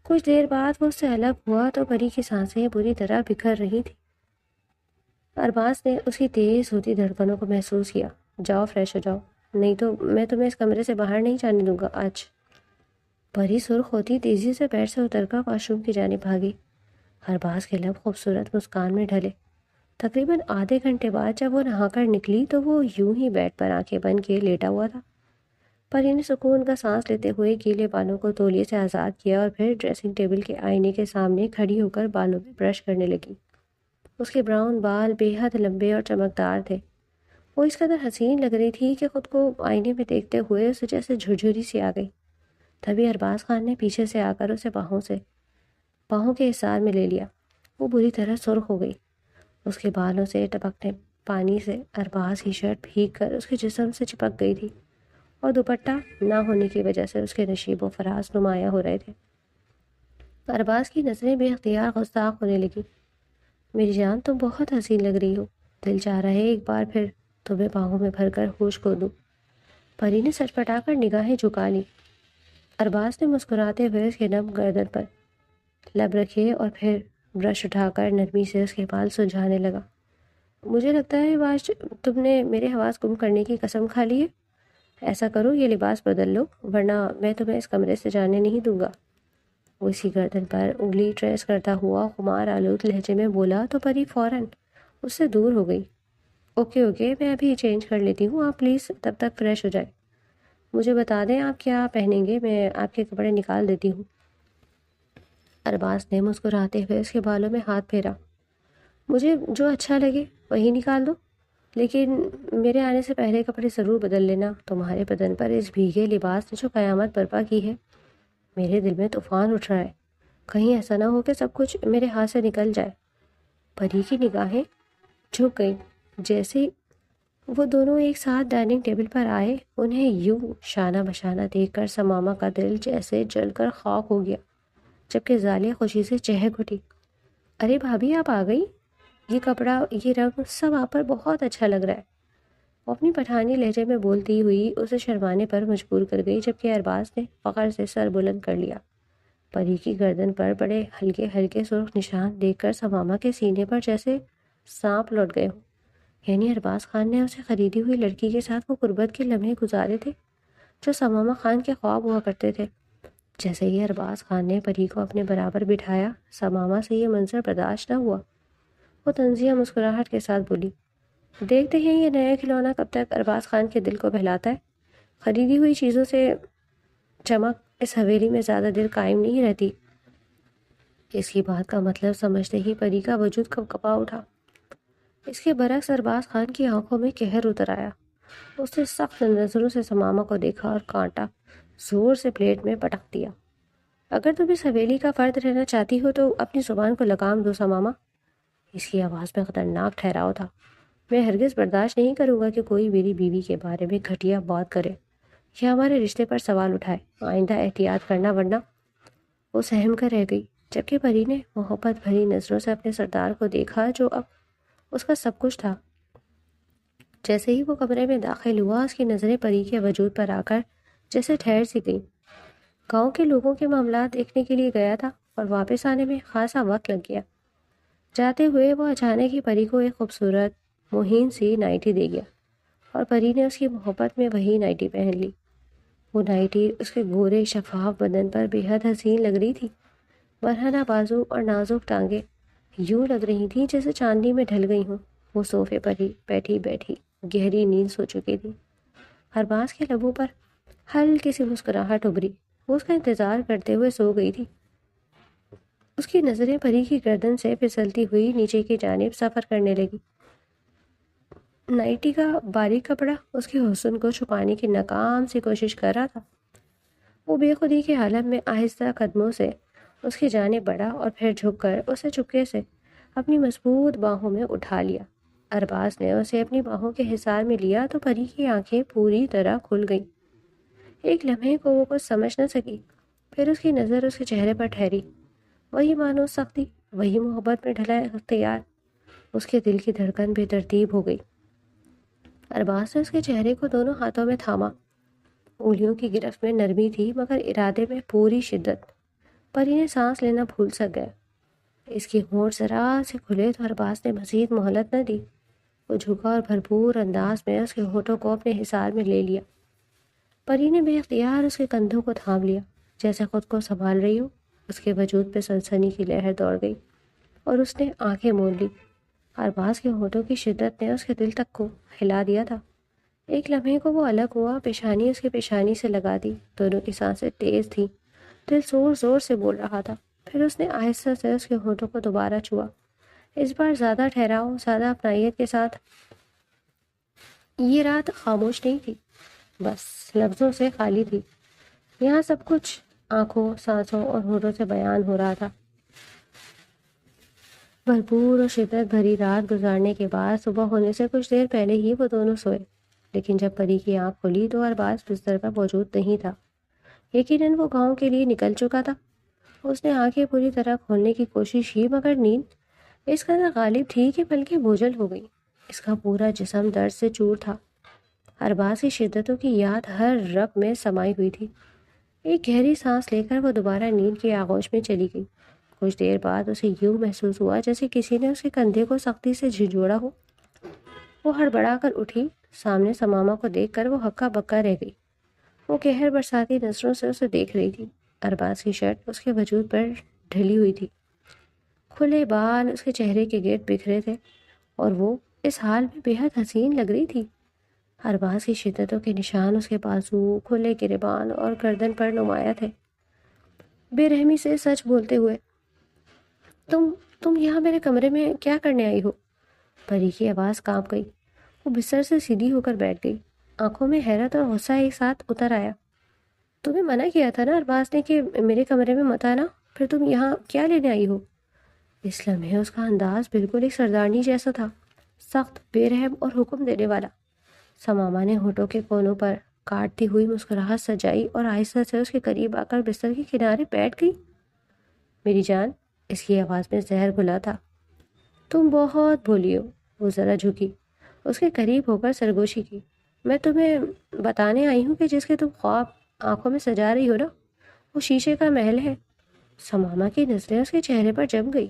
S1: کچھ دیر بعد وہ اس سے الگ ہوا تو پری کی سانسیں بری طرح بکھر رہی تھیں۔ ارباز نے اس کی تیز ہوتی دھڑکنوں کو محسوس کیا۔ جاؤ فریش ہو جاؤ، نہیں تو میں تمہیں اس کمرے سے باہر نہیں جانے دوں گا آج۔ پری سرخ ہوتی تیزی سے بیڈ سے اتر کر واش روم کی جانب بھاگی۔ ارباز کے لب خوبصورت مسکان میں ڈھلے۔ تقریباً آدھے گھنٹے بعد جب وہ نہا کر نکلی تو وہ یوں ہی بیڈ پر آنکھیں بند کیے لیٹا ہوا تھا۔ پری نے سکون کا سانس لیتے ہوئے گیلے بالوں کو تولیے سے آزاد کیا اور پھر ڈریسنگ ٹیبل کے آئینے کے سامنے کھڑی ہو کر بالوں میں برش کرنے لگی۔ اس کے براؤن بال بے حد لمبے اور چمکدار تھے۔ وہ اس قدر حسین لگ رہی تھی کہ خود کو آئینے میں دیکھتے ہوئے اسے جیسے جھرجھری سی آ گئی۔ تبھی ارباز خان نے پیچھے سے آ کر اسے باہوں سے باہوں کے حصار میں لے لیا۔ وہ بری طرح سرخ ہو گئی۔ اس کے بالوں سے ٹپکنے پانی سے ارباز کی شرٹ بھیگ کر اس کے جسم سے چپک گئی تھی، اور دوپٹہ نہ ہونے کی وجہ سے اس کے نشیب و فراز نمایاں ہو رہے تھے۔ ارباز کی نظریں بے اختیار گستاخ ہونے لگی۔ میری جان، تم بہت حسین لگ رہی ہو، دل چاہ رہا ہے ایک بار پھر تمہیں باہوں میں بھر کر ہوش کھو دوں۔ پری نے سچ پٹا کر نگاہیں جھکا لی۔ ارباز نے مسکراتے ہوئے اس کے نم گردن پر لب رکھے اور پھر برش اٹھا کر نرمی سے اس کے بال سلجھانے لگا۔ مجھے لگتا ہے آج تم نے میرے حواس گم کرنے کی قسم کھا لی ہے۔ ایسا کرو، یہ لباس بدل لو، ورنہ میں تمہیں اس کمرے سے جانے نہیں دوں گا۔ وہ اسی گردن پر انگلی ٹریس کرتا ہوا خمار آلود لہجے میں بولا تو پری فوراً اس سے دور ہو گئی۔ اوکے میں ابھی چینج کر لیتی ہوں، آپ پلیز تب تک فریش ہو جائے۔ مجھے بتا دیں آپ کیا پہنیں گے، میں آپ کے کپڑے نکال دیتی ہوں۔ ارباز نے مسکراتے ہوئے اس کے بالوں میں ہاتھ پھیرا۔ مجھے جو اچھا لگے وہی نکال دو، لیکن میرے آنے سے پہلے کپڑے ضرور بدل لینا۔ تمہارے بدن پر اس بھیگے لباس نے جو قیامت برپا کی ہے، میرے دل میں طوفان اٹھ رہا ہے۔ کہیں ایسا نہ ہو کہ سب کچھ میرے ہاتھ سے نکل جائے۔ پری کی نگاہیں جھک گئیں۔ جیسے وہ دونوں ایک ساتھ ڈائننگ ٹیبل پر آئے، انہیں یوں شانہ بشانہ دیکھ کر سماما کا دل جیسے جل کر خاک ہو گیا، جبکہ زالیہ خوشی سے چہک اٹھی۔ ارے بھابھی، آپ آ گئی؟ یہ کپڑا، یہ رنگ، سب آپ پر بہت اچھا لگ رہا ہے۔ وہ اپنی پٹھانی لہجے میں بولتی ہوئی اسے شرمانے پر مجبور کر گئی، جبکہ ارباز نے فخر سے سر بلند کر لیا۔ پری کی گردن پر بڑے ہلکے ہلکے سرخ نشان دیکھ کر سماما کے سینے پر جیسے سانپ لوٹ گئے ہوں۔ یعنی ارباز خان نے اسے خریدی ہوئی لڑکی کے ساتھ وہ غربت کے لمحے گزارے تھے جو سماما خان کے خواب ہوا کرتے تھے۔ جیسے ہی ارباز خان نے پری کو اپنے برابر بٹھایا، سماما سے یہ منظر برداشت نہ ہوا۔ وہ طنزیہ مسکراہٹ کے ساتھ بولی، دیکھتے ہیں یہ نیا کھلونا کب تک ارباز خان کے دل کو بہلاتا ہے۔ خریدی ہوئی چیزوں سے چمک اس حویلی میں زیادہ دیر قائم نہیں رہتی۔ اس کی بات کا مطلب سمجھتے ہی پری کا وجود کپکپا اٹھا۔ اس کے برعکس ارباز خان کی آنکھوں میں قہر اتر آیا۔ اس نے سخت نظروں سے سماما کو دیکھا اور کانٹا زور سے پلیٹ میں پٹک دیا۔ اگر تم اس حویلی کا فرد رہنا چاہتی ہو تو اپنی زبان کو لگام دو سماما۔ اس کی آواز میں خطرناک ٹھہراؤ تھا۔ میں ہرگز برداشت نہیں کروں گا کہ کوئی میری بیوی کے بارے میں گھٹیا بات کرے یا ہمارے رشتے پر سوال اٹھائے۔ آئندہ احتیاط کرنا، ورنہ۔ وہ سہم کر رہ گئی، جبکہ پری نے محبت بھری نظروں سے اپنے سردار کو دیکھا جو اب اس کا سب کچھ تھا۔ جیسے ہی وہ کمرے میں داخل ہوا، اس کی نظریں پری کے وجود پر آ کر جیسے ٹھہر سی گئیں۔ گاؤں کے لوگوں کے معاملات دیکھنے کے لیے گیا تھا اور واپس آنے میں خاصا وقت لگ گیا۔ جاتے ہوئے وہ اچانک ہی پری کو ایک خوبصورت مہین سی نائٹی دے گیا، اور پری نے اس کی محبت میں وہی نائٹی پہن لی۔ وہ نائٹی اس کے گورے شفاف بدن پر بے حد حسین لگ رہی تھی۔ برہنہ بازو اور نازک ٹانگیں یوں لگ رہی تھیں جیسے چاندنی میں ڈھل گئی ہوں۔ وہ صوفے پر ہی بیٹھی گہری نیند سو چکی تھی۔ ارباز کے لبوں پر ہلکی سی مسکراہٹ ابھری۔ وہ اس کا انتظار کرتے ہوئے سو گئی تھی۔ اس کی نظریں پری کی گردن سے پھسلتی ہوئی نیچے کی جانب سفر کرنے لگی۔ نائٹی کا باریک کپڑا اس کے حسن کو چھپانے کی ناکام سی کوشش کر رہا تھا۔ وہ بے خودی کے عالم میں آہستہ قدموں سے اس کی جانب بڑھا اور پھر جھک کر اسے چپکے سے اپنی مضبوط باہوں میں اٹھا لیا۔ ارباز نے اسے اپنی باہوں کے حصار میں لیا تو پری کی آنکھیں پوری طرح کھل گئیں۔ ایک لمحے کو وہ کچھ سمجھ نہ سکی، پھر اس کی نظر اس کے چہرے پر ٹھہری۔ وہی مانوس سختی، وہی محبت میں ڈھلا اختیار۔ اس کے دل کی دھڑکن بے ترتیب ہو گئی۔ ارباز نے اس کے چہرے کو دونوں ہاتھوں میں تھاما۔ انگلیوں کی گرفت میں نرمی تھی مگر ارادے میں پوری شدت۔ پری نے سانس لینا بھول سک گیا۔ اس کی ہونٹ ذرا سے کھلے تو ارباز نے مزید مہلت نہ دی۔ وہ جھکا اور بھرپور انداز میں اس کے ہونٹوں کو اپنے حصار میں لے لیا۔ پری نے بے اختیار اس کے کندھوں کو تھام لیا، جیسے خود کو سنبھال رہی ہو۔ اس کے وجود پہ سنسنی کی لہر دوڑ گئی اور اس نے آنکھیں موند لی۔ ارباز کے ہونٹوں کی شدت نے اس کے دل تک کو ہلا دیا تھا۔ ایک لمحے کو وہ الگ ہوا، پیشانی اس کے پیشانی سے لگا دی۔ دونوں کی سانسیں تیز تھیں، دل زور زور سے بول رہا تھا۔ پھر اس نے آہستہ سے اس کے ہونٹوں کو دوبارہ چھوا، اس بار زیادہ ٹھہراؤ، زیادہ اپنائیت کے ساتھ۔ یہ رات خاموش نہیں تھی، بس لفظوں سے خالی تھی۔ یہاں سب کچھ آنکھوں، سانسوں اور ہونٹوں سے بیان ہو رہا تھا۔ بھرپور اور شدت بھری رات گزارنے کے بعد صبح ہونے سے کچھ دیر پہلے ہی وہ دونوں سوئے، لیکن جب پری کی آنکھ کھلی تو ارباز بستر پر موجود نہیں تھا۔ یقیناً وہ گاؤں کے لیے نکل چکا تھا۔ اس نے آنکھیں پوری طرح کھولنے کی کوشش کی، مگر نیند اس قدر غالب تھی کہ پلکیں بوجھل ہو گئی۔ اس کا پورا جسم درد سے چور تھا۔ ارباز کی شدتوں کی یاد ہر رگ میں سمائی ہوئی تھی۔ ایک گہری سانس لے کر وہ دوبارہ نیند کی آغوش میں چلی گئی۔ کچھ دیر بعد اسے یوں محسوس ہوا جیسے کسی نے اس کے کندھے کو سختی سے جھنجھوڑا ہو۔ وہ ہڑبڑا کر اٹھی۔ سامنے سماما کو دیکھ کر وہ ہکا بکا رہ گئی۔ وہ قہر برساتی نظروں سے اسے دیکھ رہی تھی۔ ارباز کی شرٹ اس کے وجود پر ڈھلی ہوئی تھی، کھلے بال اس کے چہرے کے گرد بکھرے تھے اور وہ اس حال میں بے حد حسین لگ رہی تھی۔ ارباز کی شدتوں کے نشان اس کے بازو، کھلے گریبان اور گردن پر نمایاں تھے۔ بے رحمی سے سچ بولتے ہوئے، تم یہاں میرے کمرے میں کیا کرنے آئی ہو؟ پری کی آواز کانپ گئی۔ وہ بستر سے سیدھی ہو کر بیٹھ گئی۔ آنکھوں میں حیرت اور غصہ ایک ساتھ اتر آیا۔ تمہیں منع کیا تھا نا ارباز نے کہ میرے کمرے میں مت آنا، پھر تم یہاں کیا لینے آئی ہو؟ اس لمحے اس کا انداز بالکل ایک سردارنی جیسا تھا، سخت، بے رحم اور حکم دینے والا۔ سماما نے ہونٹوں کے کونوں پر کاٹتی ہوئی مسکراہٹ سجائی اور آہستہ سے اس کے قریب آ کر بستر کے کنارے بیٹھ گئی۔ میری جان، اس کی آواز میں زہر گھلا تھا، تم بہت بھولی ہو۔ وہ ذرا جھکی، اس کے قریب ہو کر سرگوشی کی۔ میں تمہیں بتانے آئی ہوں کہ جس کے تم خواب آنکھوں میں سجا رہی ہو نا، وہ شیشے کا محل ہے۔ سماما کی نظریں اس کے چہرے پر جم گئی۔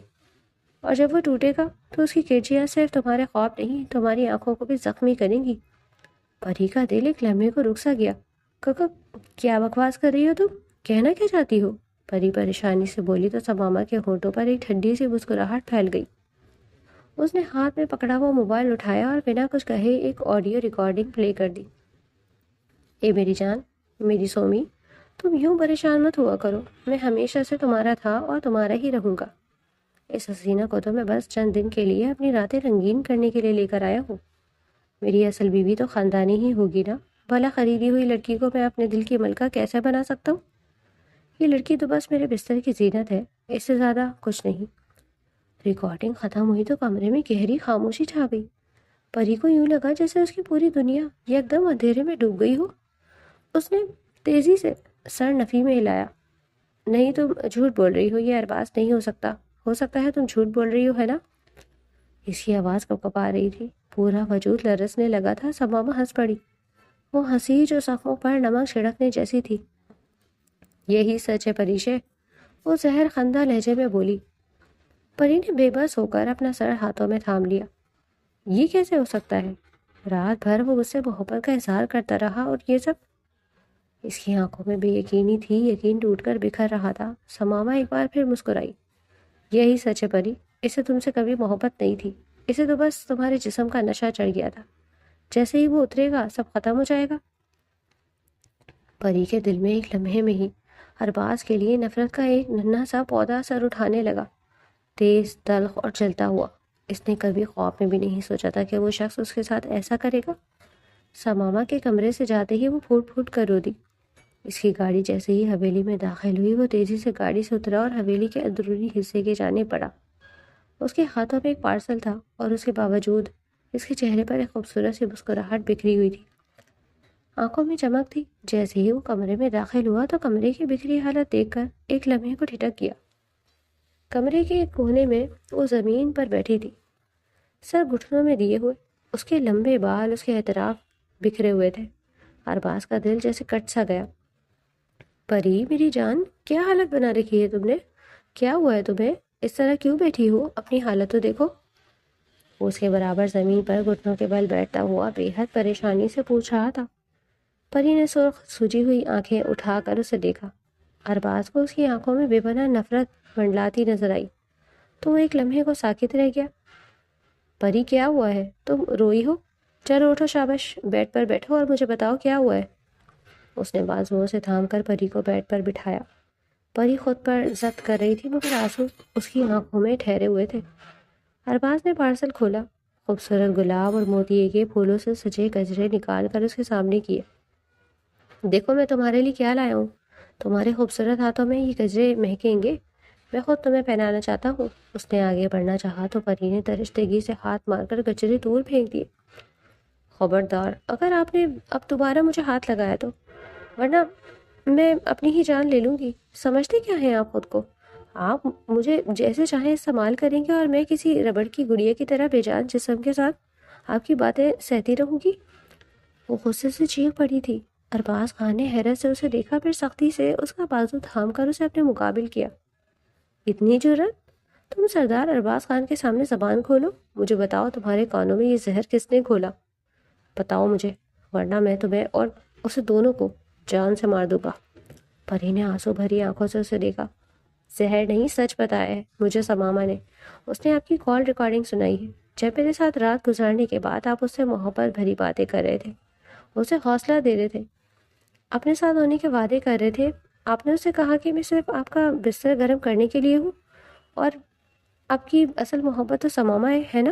S1: اور جب وہ ٹوٹے گا تو اس کی کرچیاں صرف تمہارے خواب نہیں، تمہاری آنکھوں کو بھی زخمی کریں گی۔ پری کا دل ایک لمحے کو رک سا گیا۔ کیا بکواس کر رہی ہو تم؟ کہنا کیا چاہتی ہو؟ پری پریشانی سے بولی تو سماما کے ہونٹوں پر ایک ٹھنڈی سی مسکراہٹ پھیل گئی۔ اس نے ہاتھ میں پکڑا ہوا موبائل اٹھایا اور بنا کچھ کہے ایک آڈیو ریکارڈنگ پلے کر دی۔ اے میری جان، میری سومی، تم یوں پریشان مت ہوا کرو۔ میں ہمیشہ سے تمہارا تھا اور تمہارا ہی رہوں گا۔ اس حسینہ کو تو میں بس چند دن کے لیے اپنی راتیں رنگین کرنے کے لیے لے کر آیا ہوں۔ میری اصل بیوی تو خاندانی ہی ہوگی نا، بھلا خریدی ہوئی لڑکی کو میں اپنے دل کی ملکہ کیسے بنا سکتا ہوں؟ یہ لڑکی تو بس میرے بستر کی زینت ہے، اس سے زیادہ کچھ نہیں۔ ریکارڈنگ ختم ہوئی تو کمرے میں گہری خاموشی چھا گئی۔ پری کو یوں لگا جیسے اس کی پوری دنیا یکدم اندھیرے میں ڈوب گئی ہو۔ اس نے تیزی سے سر نفی میں ہلایا۔ نہیں، تم جھوٹ بول رہی ہو، یہ ارباز نہیں ہو سکتا۔ ہو سکتا ہے تم جھوٹ بول رہی ہو، ہے نا؟ اس کی آواز کپکپا رہی تھی، پورا وجود لرزنے لگا تھا۔ سماما ہنس پڑی، وہ ہنسی جو زخموں پر نمک چھڑکنے جیسی تھی۔ یہی سچ ہے پریشے، وہ زہر خندہ لہجے میں بولی۔ پری نے بے بس ہو کر اپنا سر ہاتھوں میں تھام لیا۔ یہ کیسے ہو سکتا ہے؟ رات بھر وہ اس سے محبت کا اظہار کرتا رہا اور یہ سب؟ اس کی آنکھوں میں بے یقینی تھی، یقین ٹوٹ کر بکھر رہا تھا۔ سماما ایک بار پھر مسکرائی۔ یہی سچ ہے پری، اسے تم سے کبھی محبت نہیں تھی، اسے تو بس تمہارے جسم کا نشہ چڑھ گیا تھا۔ جیسے ہی وہ اترے گا سب ختم ہو جائے گا۔ پری کے دل میں ایک لمحے میں ہی ارباز کے لیے نفرت کا ایک ننھا سا پودا سر اٹھانے لگا، تیز، تلخ اور جلتا ہوا۔ اس نے کبھی خواب میں بھی نہیں سوچا تھا کہ وہ شخص اس کے ساتھ ایسا کرے گا۔ سماما کے کمرے سے جاتے ہی وہ پھوٹ پھوٹ کر رو دی۔ اس کی گاڑی جیسے ہی حویلی میں داخل ہوئی، وہ تیزی سے گاڑی سے اترا اور حویلی کے اندرونی حصے کی جانب بڑھا۔ اس کے ہاتھوں میں ایک پارسل تھا اور اس کے باوجود اس کے چہرے پر ایک خوبصورت سی مسکراہٹ بکھری ہوئی تھی، آنکھوں میں چمک تھی۔ جیسے ہی وہ کمرے میں داخل ہوا تو کمرے کی بکھری حالت دیکھ کر ایک لمحے کو ٹھٹک گیا۔ کمرے کے ایک کونے میں وہ زمین پر بیٹھی تھی، سر گھٹنوں میں دیے ہوئے، اس کے لمبے بال اس کے اطراف بکھرے ہوئے تھے۔ ارباز کا دل جیسے کٹ سا گیا۔ پری میری جان، کیا حالت بنا رکھی ہے تم نے؟ کیا ہوا ہے تمہیں؟ اس طرح کیوں بیٹھی ہو؟ اپنی حالت تو دیکھو۔ وہ اس کے برابر زمین پر گھٹنوں کے بل بیٹھتا ہوا بے حد پریشانی سے پوچھ رہا تھا۔ پری نے سرخ سجی ہوئی آنکھیں اٹھا کر اسے دیکھا۔ ارباز کو اس کی آنکھوں میں بے پناہ نفرت منڈلاتی نظر آئی تو وہ ایک لمحے کو ساکت رہ گیا۔ پری کیا ہوا ہے؟ تم روئی ہو؟ چلو اٹھو، شاباش، بیڈ پر بیٹھو اور مجھے بتاؤ کیا ہوا ہے۔ اس نے بازوؤں سے تھام کر پری کو بیڈ پر بٹھایا۔ پری خود پر ضبط کر رہی تھی مگر آنسو اس کی آنکھوں میں ٹھہرے ہوئے تھے۔ ارباز نے پارسل کھولا، خوبصورت گلاب اور موتیے کے پھولوں سے سجے گجرے نکال کر اس کے سامنے کیے۔ دیکھو میں تمہارے لیے کیا لایا ہوں، تمہارے خوبصورت ہاتھوں میں یہ گجرے مہکیں گے، میں خود تمہیں پہنانا چاہتا ہوں۔ اس نے آگے بڑھنا چاہا تو پری نے درشتگی سے ہاتھ مار کر گچرے دور پھینک دیے۔ خبردار، اگر آپ نے اب دوبارہ مجھے ہاتھ لگایا تو، ورنہ میں اپنی ہی جان لے لوں گی۔ سمجھتے کیا ہیں آپ خود کو؟ آپ مجھے جیسے چاہیں استعمال کریں گے اور میں کسی ربڑ کی گڑیا کی طرح بے جان جسم کے ساتھ آپ کی باتیں سہتی رہوں گی۔ وہ غصے سے چیخ پڑی تھی۔ ارباز خان نے حیرت سے اسے دیکھا، پھر سختی سے اس کا بازو تھام کر اسے اپنے مقابل کیا۔ اتنی جرأت؟ تم سردار ارباز خان کے سامنے زبان کھولو۔ مجھے بتاؤ تمہارے کانوں میں یہ زہر کس نے گھولا؟ بتاؤ مجھے، ورنہ میں تمہیں اور اسے دونوں کو جان سے مار دوں گا۔ پری نے آنسو بھری آنکھوں سے اسے دیکھا۔ زہر نہیں، سچ بتایا ہے مجھے سماما نے۔ اس نے آپ کی کال ریکارڈنگ سنائی ہے، جب میرے ساتھ رات گزارنے کے بعد آپ اس سے محبت بھری باتیں کر رہے تھے، اسے حوصلہ دے رہے تھے، اپنے ساتھ ہونے کے وعدے کر رہے تھے۔ آپ نے اسے کہا کہ میں صرف آپ کا بستر گرم کرنے کے لیے ہوں، اور آپ کی اصل محبت تو سماما ہے نا؟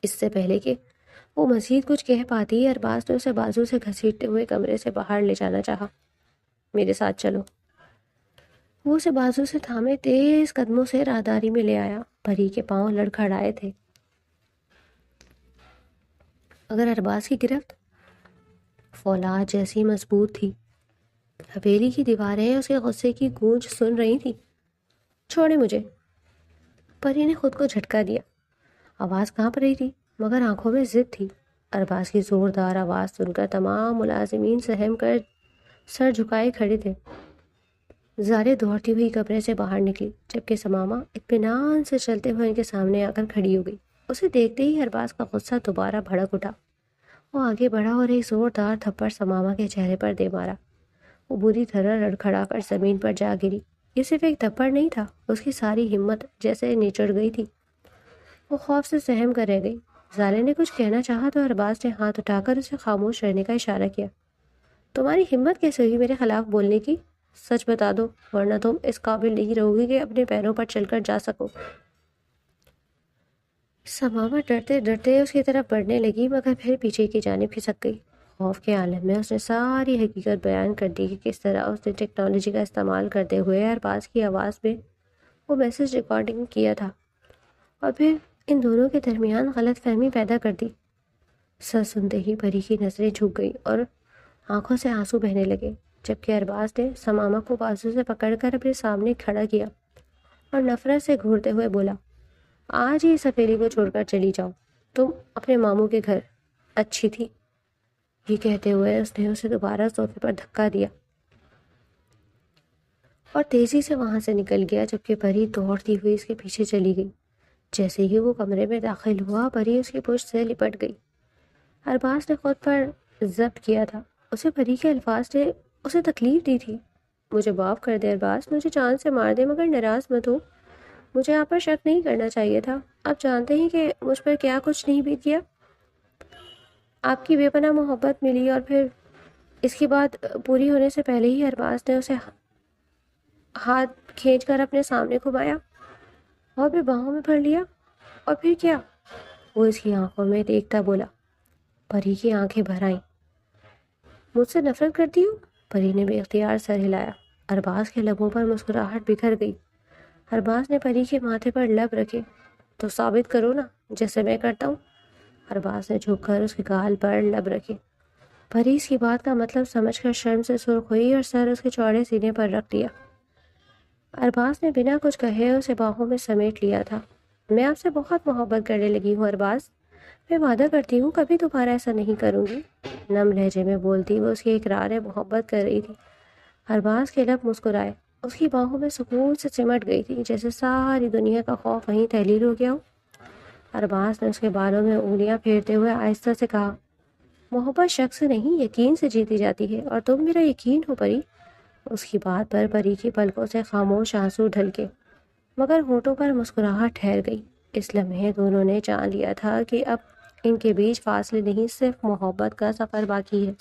S1: اس سے پہلے کہ وہ مزید کچھ کہہ پاتی، ارباز نے اسے بازو سے گھسیٹتے ہوئے کمرے سے باہر لے جانا چاہا۔ میرے ساتھ چلو۔ وہ اسے بازو سے تھامے تیز قدموں سے راہداری میں لے آیا۔ پری کے پاؤں لڑکھڑائے تھے۔ اگر ارباز کی گرفت فولاد جیسی مضبوط تھی، حویلی کی دیواریں اس کے غصے کی گونج سن رہی تھی۔ چھوڑے مجھے۔ پری نے خود کو جھٹکا دیا۔ آواز کانپ رہی تھی مگر آنکھوں میں ضد تھی۔ ارباز کی زوردار آواز سن کر تمام ملازمین سہم کر سر جھکائے کھڑے تھے۔ زارے دوڑتی ہوئی کمرے سے باہر نکلی، جبکہ سماما اطمینان سے چلتے ہوئے ان کے سامنے آ کر کھڑی ہو گئی۔ اسے دیکھتے ہی ارباز کا غصہ دوبارہ بھڑک اٹھا۔ وہ آگے بڑھا اور ایک زوردار تھپڑ سماما کے چہرے پر دے مارا۔ وہ بری طرح لڑکھڑا کر زمین پر جا گری۔ یہ صرف ایک تھپڑ نہیں تھا، اس کی ساری ہمت جیسے نچڑ گئی تھی۔ وہ خوف سے سہم کر رہ گئی۔ زارے نے کچھ کہنا چاہا تو ارباز نے ہاتھ اٹھا کر اسے خاموش رہنے کا اشارہ کیا۔ تمہاری ہمت کیسے ہوئی میرے خلاف بولنے کی؟ سچ بتا دو، ورنہ تم اس قابل نہیں رہو گی کہ اپنے پیروں پر چل کر جا سکو۔ سماما ڈرتے ڈرتے اس کی طرف بڑھنے لگی، مگر پھر پیچھے کی جانب کھسک گئی۔ خوف کے عالم میں اس نے ساری حقیقت بیان کر دی کہ کس طرح اس نے ٹیکنالوجی کا استعمال کرتے ہوئے ارباز کی آواز میں وہ میسج ریکارڈنگ کیا تھا، اور پھر ان دونوں کے درمیان غلط فہمی پیدا کر دی۔ سر سنتے ہی پری کی نظریں جھک گئی اور آنکھوں سے آنسو بہنے لگے، جبکہ ارباز نے سماما کو بازو سے پکڑ کر اپنے سامنے کھڑا کیا اور نفرت سے گھورتے ہوئے بولا، آج ہی سفیری کو چھوڑ کر چلی جاؤ، تم اپنے ماموں کے گھر اچھی تھی۔ یہ کہتے ہوئے اس نے اسے دوبارہ صوفے پر دھکا دیا اور تیزی سے وہاں سے نکل گیا، جبکہ پری دوڑتی ہوئی اس کے پیچھے چلی گئی۔ جیسے ہی وہ کمرے میں داخل ہوا، پری اس کی پشت سے لپٹ گئی۔ ارباز نے خود پر ضبط کیا تھا، اسے پری کے الفاظ نے اسے تکلیف دی تھی۔ مجھے معاف کر دے ارباز، مجھے جان سے مار دے، مگر ناراض مت ہو، مجھے آپ پر شک نہیں کرنا چاہیے تھا۔ آپ جانتے ہیں کہ مجھ پر کیا کچھ نہیں بیت گیا۔ آپ کی بے پناہ محبت ملی، اور پھر اس کی بات پوری ہونے سے پہلے ہی ارباز نے اسے ہاتھ کھینچ کر اپنے سامنے گھمایا اور پھر باہوں میں بھر لیا۔ اور پھر کیا؟ وہ اس کی آنکھوں میں دیکھتا بولا۔ پری کی آنکھیں بھر آئیں۔ مجھ سے نفرت کرتی ہو؟ پری نے بے اختیار سر ہلایا۔ ارباز کے لبوں پر مسکراہٹ بکھر گئی۔ ارباز نے پری کے ماتھے پر لب رکھے۔ تو ثابت کرو نا، جیسے میں کرتا ہوں۔ ارباز نے جھک کر اس کے گال پر لب رکھے۔ پری اس کی بات کا مطلب سمجھ کر شرم سے سرخ ہوئی اور سر اس کے چوڑے سینے پر رکھ دیا۔ ارباز نے بنا کچھ کہے اسے باہوں میں سمیٹ لیا تھا۔ میں آپ سے بہت محبت کرنے لگی ہوں ارباز، میں وعدہ کرتی ہوں کبھی دوبارہ ایسا نہیں کروں گی۔ نم لہجے میں بولتی وہ اس کی اقرار محبت کر رہی تھی۔ ارباز کے لب مسکرائے، اس کی باہوں میں سکون سے سمٹ گئی تھی، جیسے ساری دنیا کا خوف وہیں تحلیل ہو گیا ہو۔ ارباز نے اس کے بالوں میں انگلیاں پھیرتے ہوئے آہستہ سے کہا، محبت شک سے نہیں یقین سے جیتی جاتی ہے، اور تم میرا یقین ہو پری۔ اس کی بات پر پری کی پلکوں سے خاموش آنسو ڈھلکے، مگر ہونٹوں پر مسکراہٹ ٹھہر گئی۔ اس لمحے دونوں نے جان لیا تھا کہ اب ان کے بیچ فاصلے نہیں، صرف محبت کا سفر باقی ہے۔